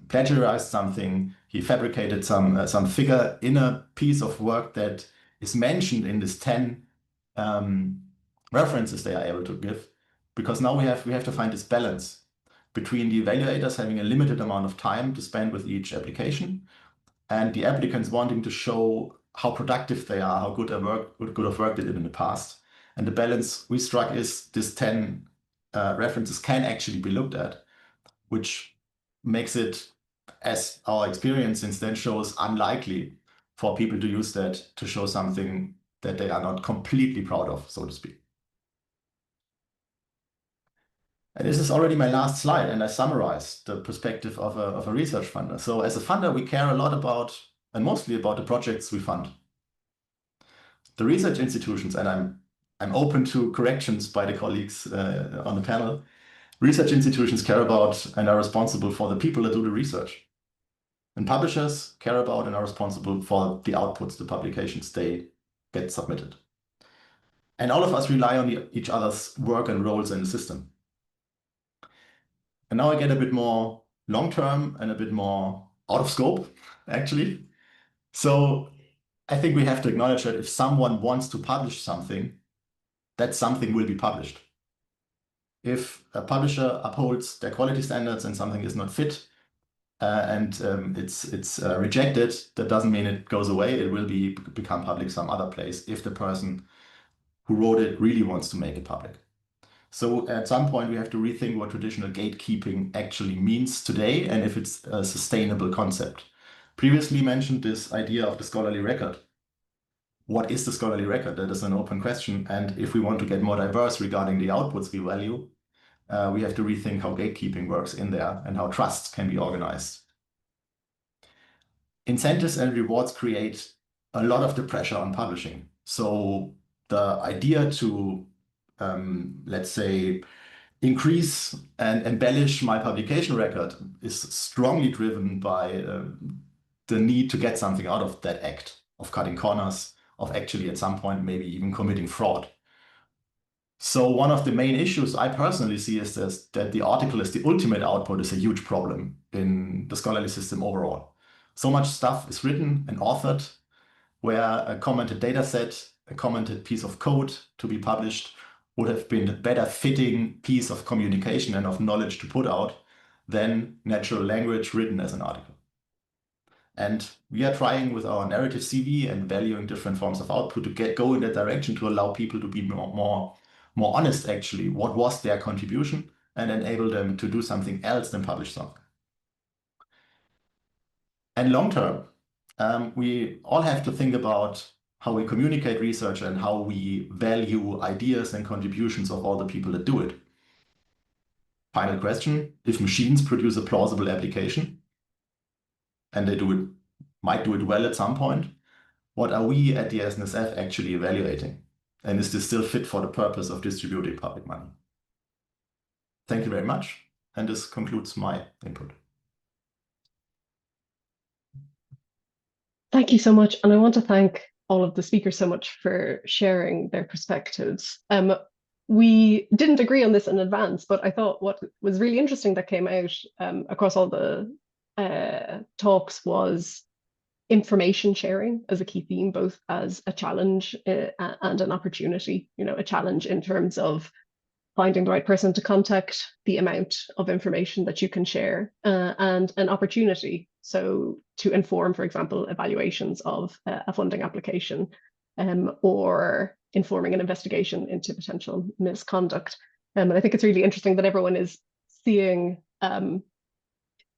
plagiarized something, he fabricated some figure in a piece of work that is mentioned in this 10 references they are able to give, because now we have to find this balance between the evaluators having a limited amount of time to spend with each application and the applicants wanting to show how productive they are, how good of work they did in the past. And the balance we struck is this 10 references can actually be looked at, which makes it, as our experience since then shows, unlikely for people to use that to show something that they are not completely proud of, so to speak. And this is already my last slide, and I summarized the perspective of a research funder. So as a funder, we care a lot about, and mostly about, the projects we fund. The research institutions, and I'm open to corrections by the colleagues on the panel, research institutions care about and are responsible for the people that do the research. And publishers care about and are responsible for the outputs, the publications they get submitted. And all of us rely on each other's work and roles in the system. And now I get a bit more long-term and a bit more out of scope, actually. So I think we have to acknowledge that if someone wants to publish something, that something will be published. If a publisher upholds their quality standards and something is not fit, and it's rejected, that doesn't mean it goes away. It will become public some other place if the person who wrote it really wants to make it public. So at some point, we have to rethink what traditional gatekeeping actually means today and if it's a sustainable concept. Previously mentioned this idea of the scholarly record. What is the scholarly record? That is an open question. And if we want to get more diverse regarding the outputs we value, we have to rethink how gatekeeping works in there and how trusts can be organized. Incentives and rewards create a lot of the pressure on publishing. So the idea to, let's say, increase and embellish my publication record is strongly driven by the need to get something out of that act of cutting corners, of actually at some point maybe even committing fraud. So one of the main issues I personally see is this, that the article as the ultimate output is a huge problem in the scholarly system overall. So much stuff is written and authored where a commented data set, a commented piece of code to be published would have been a better fitting piece of communication and of knowledge to put out than natural language written as an article. And we are trying with our narrative CV and valuing different forms of output to go in that direction to allow people to be more honest, actually, what was their contribution, and enable them to do something else than publish something. And long term, we all have to think about how we communicate research and how we value ideas and contributions of all the people that do it. Final question, if machines produce a plausible application, and they might do it well at some point, what are we at the SNSF actually evaluating? And is this still fit for the purpose of distributing public money? Thank you very much. And this concludes my input. Thank you so much. And I want to thank all of the speakers so much for sharing their perspectives. We didn't agree on this in advance, but I thought what was really interesting that came out across all the talks was information sharing as a key theme, both as a challenge and an opportunity. You know, a challenge in terms of finding the right person to contact, the amount of information that you can share, and an opportunity. So to inform, for example, evaluations of a funding application, or informing an investigation into potential misconduct. And I think it's really interesting that everyone is seeing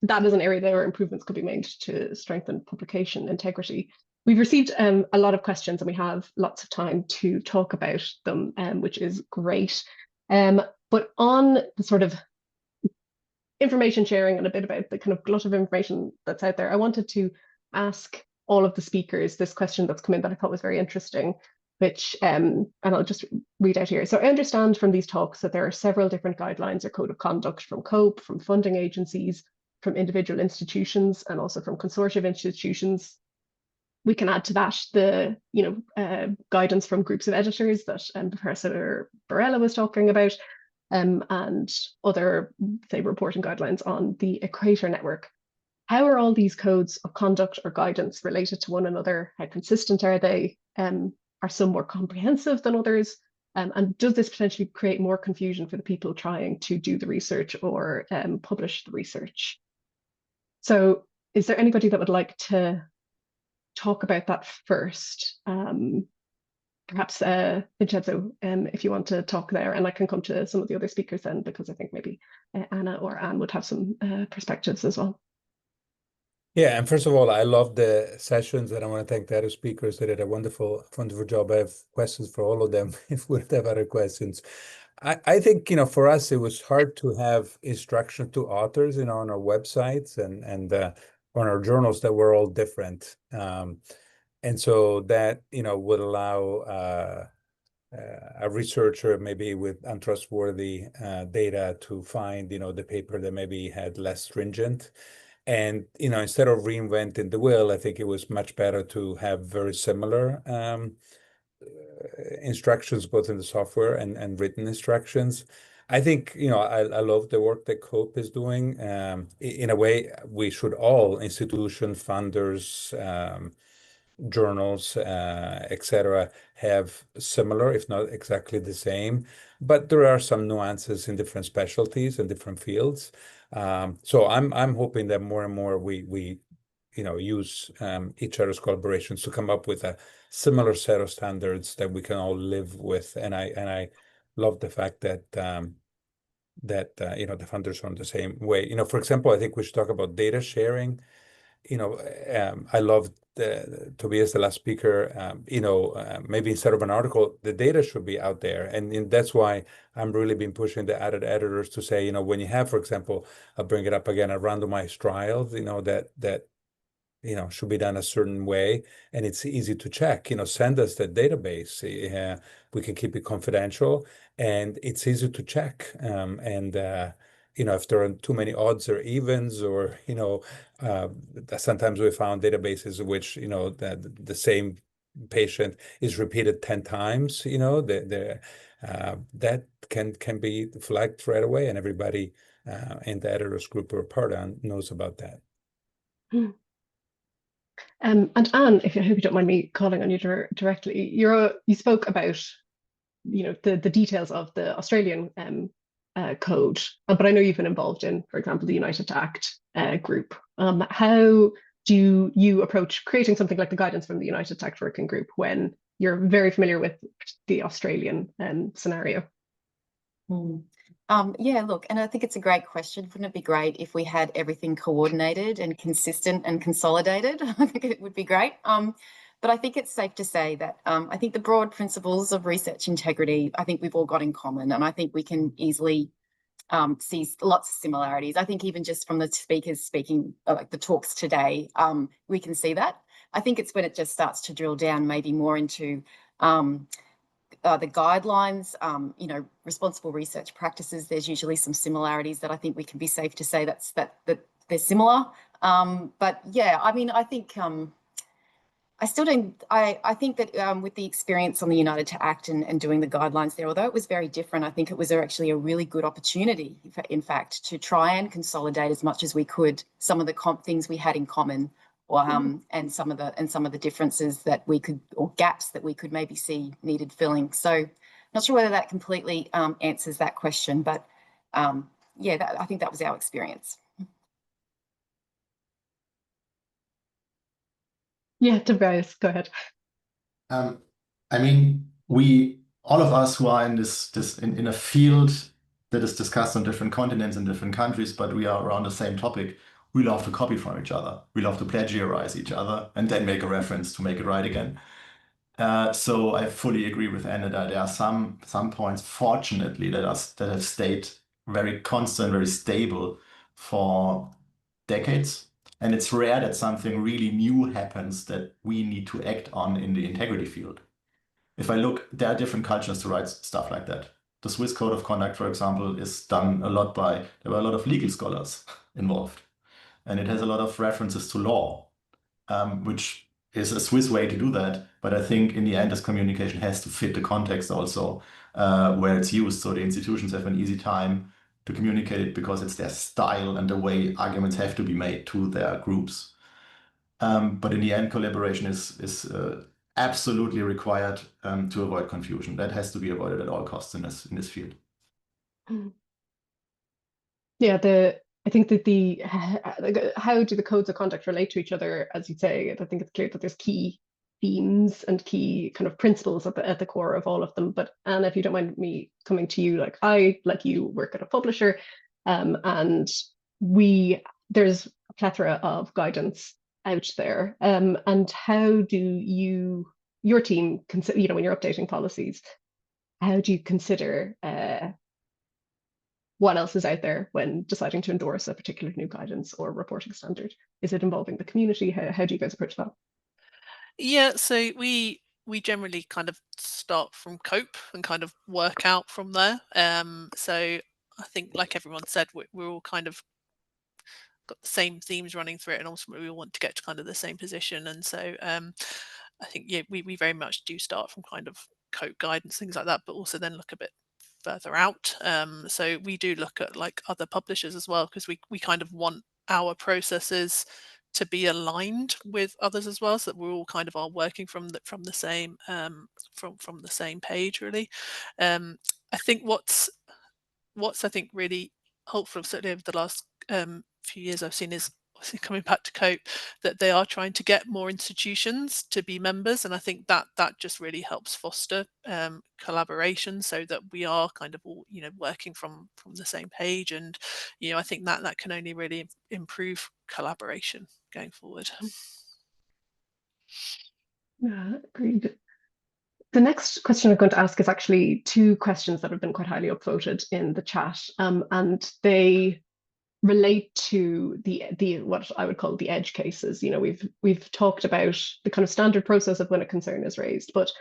that as an area where improvements could be made to strengthen publication integrity. We've received a lot of questions and we have lots of time to talk about them, which is great. But on the sort of information sharing and a bit about the kind of glut of information that's out there, I wanted to ask all of the speakers this question that's come in that I thought was very interesting, which, and I'll just read out here. So I understand from these talks that there are several different guidelines or code of conduct from COPE, from funding agencies, from individual institutions, and also from consortia of institutions. We can add to that the guidance from groups of editors that Professor Borrella was talking about, and other, say, reporting guidelines on the Equator Network. How are all these codes of conduct or guidance related to one another? How consistent are they? Are some more comprehensive than others? And does this potentially create more confusion for the people trying to do the research or publish the research? So is there anybody that would like to talk about that first? Perhaps Vincenzo, if you want to talk there, and I can come to some of the other speakers then, because I think maybe Anna or Anne would have some perspectives as well. Yeah, and first of all, I love the sessions, and I want to thank the other speakers. They did a wonderful job. I have questions for all of them if we have other questions. I think, for us, it was hard to have instruction to authors, on our websites and on our journals that were all different. And so that, would allow a researcher maybe with untrustworthy data to find, the paper that maybe had less stringent. And, instead of reinventing the wheel, I think it was much better to have very similar instructions, both in the software and written instructions. I think, I love the work that COPE is doing. In a way, we should all, institution funders, journals, etc., have similar, if not exactly the same, but there are some nuances in different specialties and different fields. So I'm hoping that more and more we use each other's collaborations to come up with a similar set of standards that we can all live with. And I love the fact that the funders are on the same way. For example, I think we should talk about data sharing. I love Tobias, the last speaker. Maybe instead of an article, the data should be out there, and that's why I'm really been pushing the added editors to say, when you have, for example, I'll bring it up again, a randomized trial, that should be done a certain way, and it's easy to check. Send us the database. We can keep it confidential, and it's easy to check. If there are too many odds or evens, or sometimes we found databases in which the same patient is repeated 10 times. That can be flagged right away, and everybody in the editors group we're part on knows about that. And Anne, if you don't mind me calling on you directly, you spoke about the details of the Australian code, but I know you've been involved in, for example, the United to Act group. How do you approach creating something like the guidance from the United to Act working group when you're very familiar with the Australian scenario? Yeah, look, and I think it's a great question. Wouldn't it be great if we had everything coordinated and consistent and consolidated? I think it would be great. But I think it's safe to say that I think the broad principles of research integrity, I think we've all got in common, and I think we can easily see lots of similarities. I think even just from the speakers speaking, like the talks today, we can see that. I think it's when it just starts to drill down maybe more into the guidelines, responsible research practices. There's usually some similarities that I think we can be safe to say that they're similar. But yeah, I mean, I think I still don't. I think that with the experience on the United to Act and doing the guidelines there, although it was very different, I think it was actually a really good opportunity, in fact, to try and consolidate as much as we could some of the things we had in common, and some of the differences that we could, or gaps that we could maybe see needed filling. So, not sure whether that completely answers that question, but yeah, I think that was our experience. Yeah, Tobias, go ahead. I mean, all of us who are in in a field that is discussed on different continents and different countries, but we are around the same topic, we love to copy from each other. We love to plagiarize each other and then make a reference to make it right again. So I fully agree with Anna that there are some points, fortunately, that have stayed very constant, very stable for decades. And it's rare that something really new happens that we need to act on in the integrity field. If I look, there are different cultures to write stuff like that. The Swiss Code of Conduct, for example, is done a lot there were a lot of legal scholars involved. And it has a lot of references to law, which is a Swiss way to do that. But I think in the end, this communication has to fit the context also where it's used. So the institutions have an easy time to communicate it because it's their style and the way arguments have to be made to their groups. But in the end, collaboration is absolutely required to avoid confusion. That has to be avoided at all costs in this field. Yeah, I think that how do the codes of conduct relate to each other, as you say? I think it's clear that there's key themes and key kind of principles at the core of all of them. But Anna, if you don't mind me coming to you, like you work at a publisher, and there's a plethora of guidance out there. And how do your team consider, when you're updating policies, how do you consider what else is out there when deciding to endorse a particular new guidance or reporting standard? Is it involving the community? How do you guys approach that? Yeah, so we generally kind of start from COPE and kind of work out from there. So I think, like everyone said, we're all kind of got the same themes running through it, and ultimately we want to get to kind of the same position. And so I think, yeah, we very much do start from kind of COPE guidance, things like that, but also then look a bit further out. So we do look at like other publishers as well, because we kind of want our processes to be aligned with others as well, so that we're all kind of are working from the same from the same page, really. I think what's I think really helpful, certainly over the last few years I've seen, is obviously coming back to COPE, that they are trying to get more institutions to be members, and I think that just really helps foster collaboration, so that we are kind of all, you know, working from the same page, and, you know, I think that can only really improve collaboration going forward. Yeah, agreed. The next question I'm going to ask is actually two questions that have been quite highly upvoted in the chat, and they relate to the what I would call the edge cases. You know, we've talked about the kind of standard process of when a concern is raised, but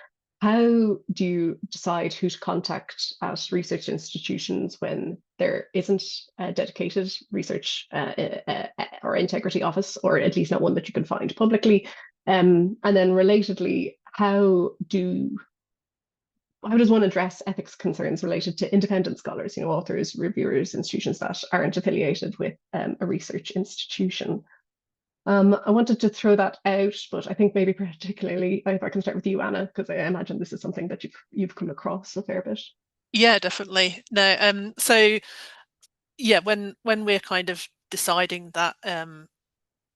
how do you decide who to contact at research institutions when there isn't a dedicated research or integrity office, or at least not one that you can find publicly? And then relatedly, how does one address ethics concerns related to independent scholars, you know, authors, reviewers, institutions that aren't affiliated with a research institution? I wanted to throw that out, but I think maybe particularly, if I can start with you, Anna, because I imagine this is something that you've come across a fair bit. Yeah, definitely. No, so yeah, when we're kind of deciding that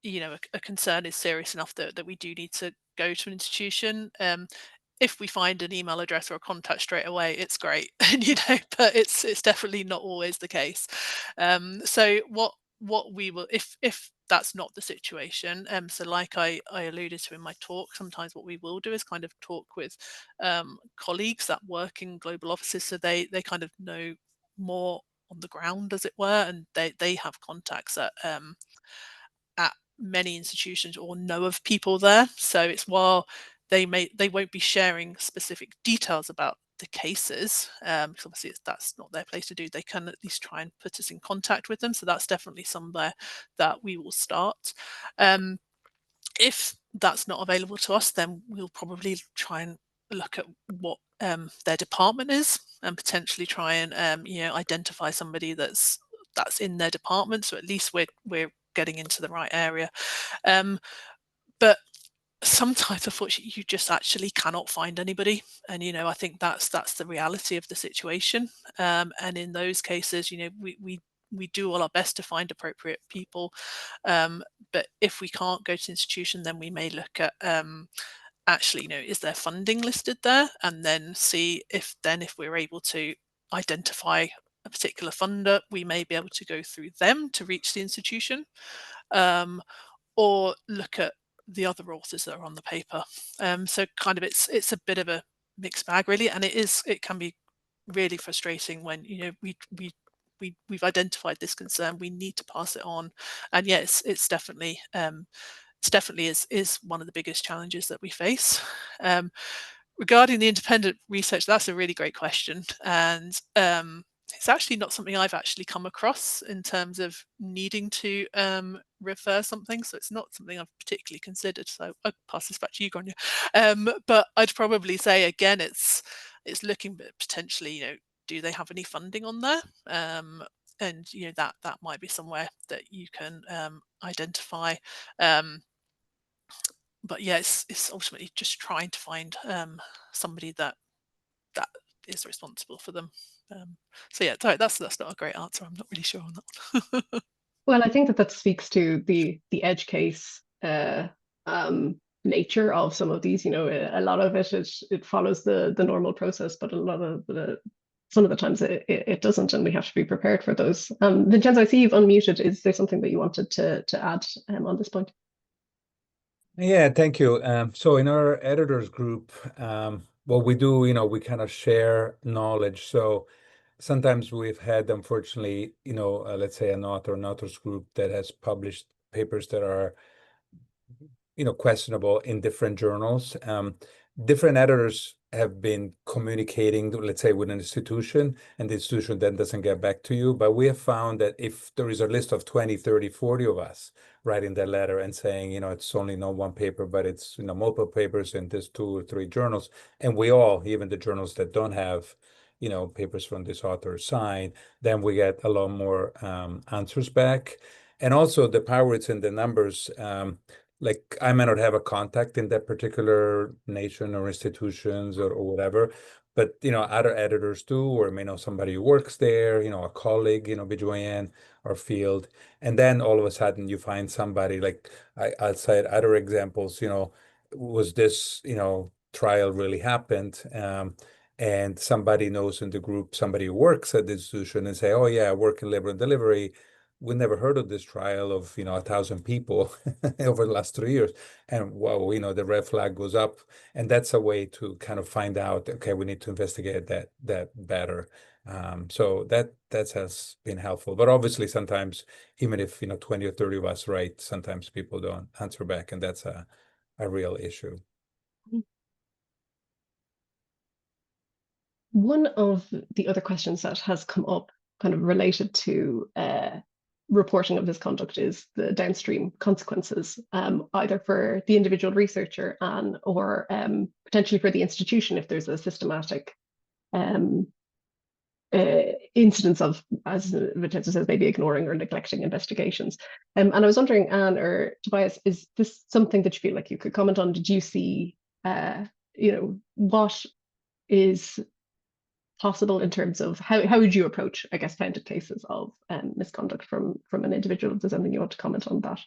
you know, a concern is serious enough that we do need to go to an institution, if we find an email address or a contact straight away, it's great, and you know, but it's definitely not always the case. So what we will, if that's not the situation, so like I alluded to in my talk, sometimes what we will do is kind of talk with colleagues that work in global offices, so they kind of know more on the ground, as it were, and they have contacts at many institutions or know of people there. So it's, while they won't be sharing specific details about the cases, because obviously that's not their place to do, they can at least try and put us in contact with them. So that's definitely somewhere that we will start. If that's not available to us, then we'll probably try and look at what their department is, and potentially try and you know, identify somebody that's in their department, so at least we're getting into the right area. But sometimes, unfortunately, you just actually cannot find anybody, and you know, I think that's the reality of the situation. And in those cases, you know, we do all our best to find appropriate people, but if we can't go to institution, then we may look at actually, you know, is there funding listed there, and then see if we're able to identify a particular funder, we may be able to go through them to reach the institution, or look at the other authors that are on the paper. So kind of it's a bit of a mixed bag, really, and it can be really frustrating when, you know, we've identified this concern, we need to pass it on, and yes, it's definitely is one of the biggest challenges that we face. Regarding the independent research, that's a really great question, and it's actually not something I've actually come across in terms of needing to refer something, so it's not something I've particularly considered. So I'll pass this back to you, Grania. But I'd probably say, again, it's looking at potentially, you know, do they have any funding on there? And you know, that might be somewhere that you can identify. But yeah, it's ultimately just trying to find somebody that is responsible for them. So yeah, sorry, that's not a great answer. I'm not really sure on that one. Well, I think that speaks to the edge case nature of some of these. You know, a lot of it follows the normal process, but a lot of some of the times it doesn't, and we have to be prepared for those. Vincenzo, I see you've unmuted. Is there something that you wanted to add on this point? Yeah, thank you. So in our editors group, what we do, you know, we kind of share knowledge. So sometimes we've had, unfortunately, you know, let's say an authors group that has published papers that are, you know, questionable in different journals. Different editors have been communicating, let's say, with an institution, and the institution then doesn't get back to you. But we have found that if there is a list of 20, 30, 40 of us writing that letter and saying, you know, it's only not one paper, but it's, you know, multiple papers in this 2 or 3 journals, and we all, even the journals that don't have papers from this author side, then we get a lot more answers back. And also the power is in the numbers. Like I may not have a contact in that particular nation or institutions or whatever, but other editors do, or may know somebody who works there, a colleague, BJN or field. And then all of a sudden you find somebody, like I'll cite other examples, was this, trial really happened? And somebody knows in the group, somebody who works at the institution, and say, oh yeah, I work in labor and delivery. We never heard of this trial of 1,000 people over the last 3 years, and wow, the red flag goes up, and that's a way to kind of find out, okay, we need to investigate that better. So that has been helpful. But obviously, sometimes even if 20 or 30 of us write, sometimes people don't answer back, and that's a real issue. One of the other questions that has come up kind of related to reporting of misconduct is the downstream consequences, either for the individual researcher or potentially for the institution if there's a systematic incidence of, as Vincenzo says, maybe ignoring or neglecting investigations. And I was wondering, Anne or Tobias, is this something that you feel like you could comment on? Did you see, what is possible in terms of how would you approach, I guess, founded cases of misconduct from an individual? Is there something you want to comment on that?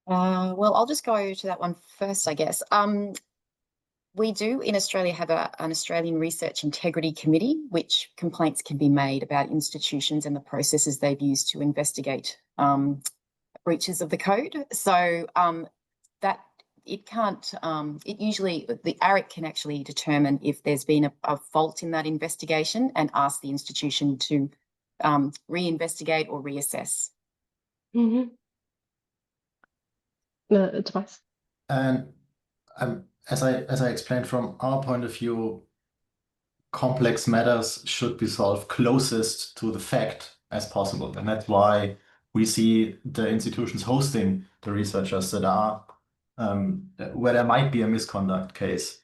Well, I'll just go to that one first, I guess. We do in Australia have an Australian Research Integrity Committee, which complaints can be made about institutions and the processes they've used to investigate breaches of the code. So that it can't, the ARIC can actually determine if there's been a fault in that investigation and ask the institution to reinvestigate or reassess. Mm-hmm. Tobias? And as I explained, from our point of view, complex matters should be solved closest to the fact as possible. And that's why we see the institutions hosting the researchers that are where there might be a misconduct case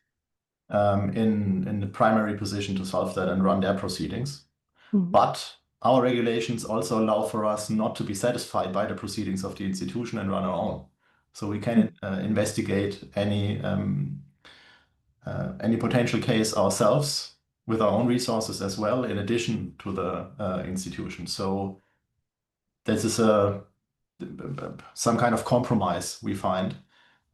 in the primary position to solve that and run their proceedings. Mm-hmm. But our regulations also allow for us not to be satisfied by the proceedings of the institution and run our own. So we can investigate any potential case ourselves with our own resources as well, in addition to the institution. So this is some kind of compromise we find.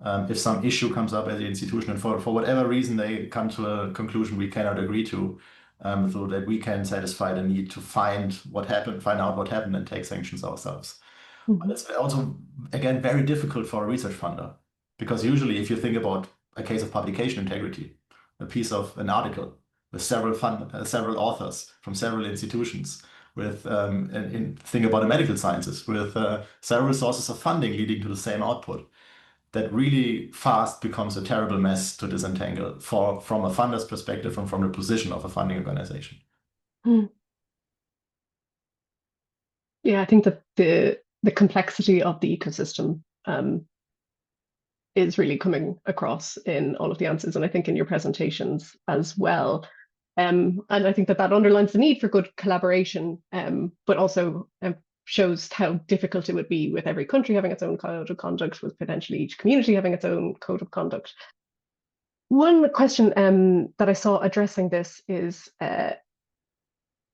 If some issue comes up at the institution and for whatever reason they come to a conclusion we cannot agree to, so that we can satisfy the need to find out what happened and take sanctions ourselves. Mm-hmm. But it's also, again, very difficult for a research funder, because usually if you think about a case of publication integrity, a piece of an article with several authors from several institutions, with think about the medical sciences, with several sources of funding leading to the same output, that really fast becomes a terrible mess to disentangle from a funder's perspective and from the position of a funding organization. Yeah, I think that the complexity of the ecosystem is really coming across in all of the answers, and I think in your presentations as well. And I think that underlines the need for good collaboration, but also shows how difficult it would be with every country having its own code of conduct, with potentially each community having its own code of conduct. One question that I saw addressing this is,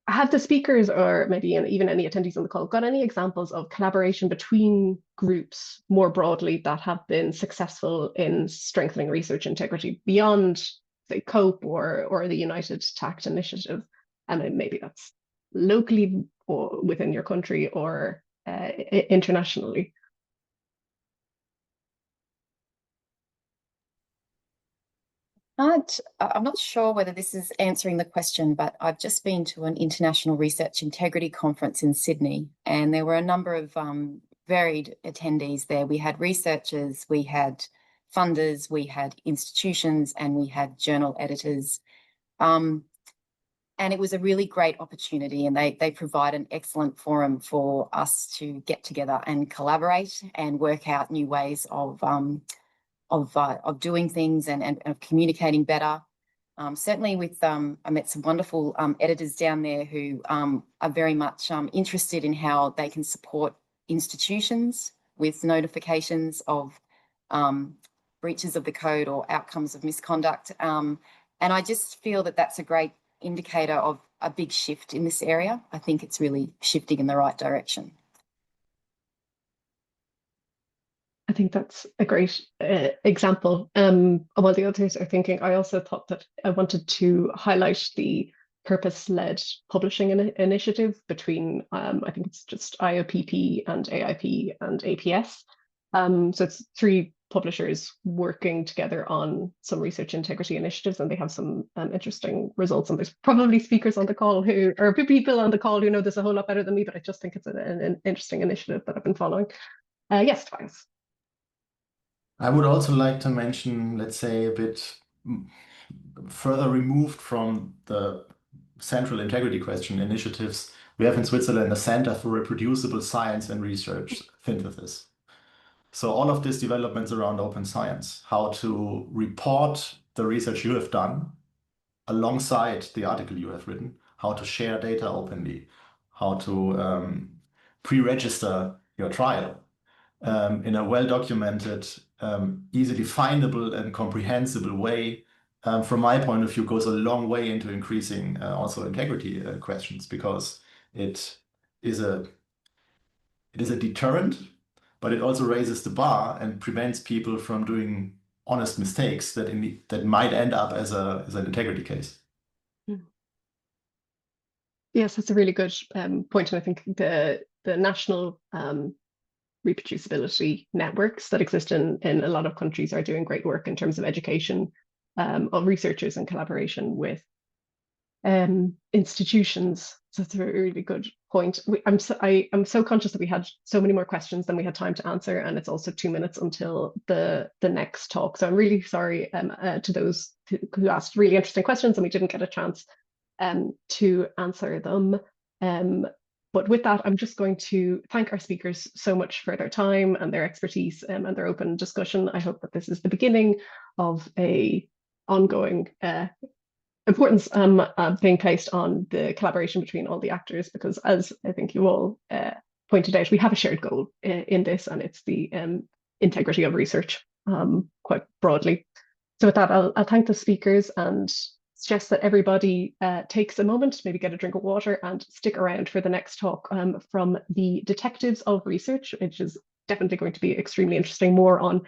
have the speakers, or maybe even any attendees on the call, got any examples of collaboration between groups more broadly that have been successful in strengthening research integrity beyond, say, COPE or the United TACT initiative? And maybe that's locally or within your country or internationally. I'm not sure whether this is answering the question, but I've just been to an International Research Integrity Conference in Sydney, and there were a number of varied attendees there. We had researchers, we had funders, we had institutions, and we had journal editors. And it was a really great opportunity, and they provide an excellent forum for us to get together and collaborate and work out new ways of doing things and of communicating better. Certainly with, I met some wonderful editors down there who are very much interested in how they can support institutions with notifications of breaches of the code or outcomes of misconduct. And I just feel that that's a great indicator of a big shift in this area. I think it's really shifting in the right direction. I think that's a great example. While the others are thinking, I also thought that I wanted to highlight the purpose-led publishing initiative between, I think it's just IOPP and AIP and APS. So it's 3 publishers working together on some research integrity initiatives, and they have some interesting results. And there's probably speakers on the call or people on the call who know this a whole lot better than me, but I just think it's an interesting initiative that I've been following. Yes, Tobias. I would also like to mention, let's say, a bit further removed from the central integrity question initiatives. We have in Switzerland a Center for Reproducible Science and Research, Synthesis. So all of these developments around open science, how to report the research you have done alongside the article you have written, how to share data openly, how to pre-register your trial in a well-documented, easily findable and comprehensible way, from my point of view, goes a long way into increasing also integrity questions, because it is a deterrent, but it also raises the bar and prevents people from doing honest mistakes that might end up as an integrity case. Yes, that's a really good point. And I think the national reproducibility networks that exist in a lot of countries are doing great work in terms of education of researchers and collaboration with institutions. So that's a really good point. I'm so conscious that we had so many more questions than we had time to answer, and it's also 2 minutes until the next talk. So I'm really sorry to those who asked really interesting questions and we didn't get a chance to answer them. But with that, I'm just going to thank our speakers so much for their time and their expertise and their open discussion. I hope that this is the beginning of a ongoing importance being placed on the collaboration between all the actors, because as I think you all pointed out, we have a shared goal in this, and it's the integrity of research quite broadly. So with that, I'll thank the speakers and suggest that everybody takes a moment, maybe get a drink of water and stick around for the next talk from the Detectives of Research, which is definitely going to be extremely interesting, more on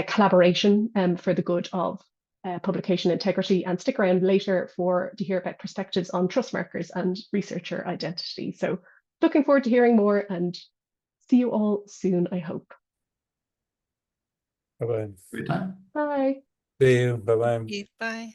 collaboration for the good of publication integrity. And stick around later to hear about perspectives on trust markers and researcher identity. So looking forward to hearing more, and see you all soon, I hope. Bye-bye. Great time. Bye. See you. Bye-bye. Bye.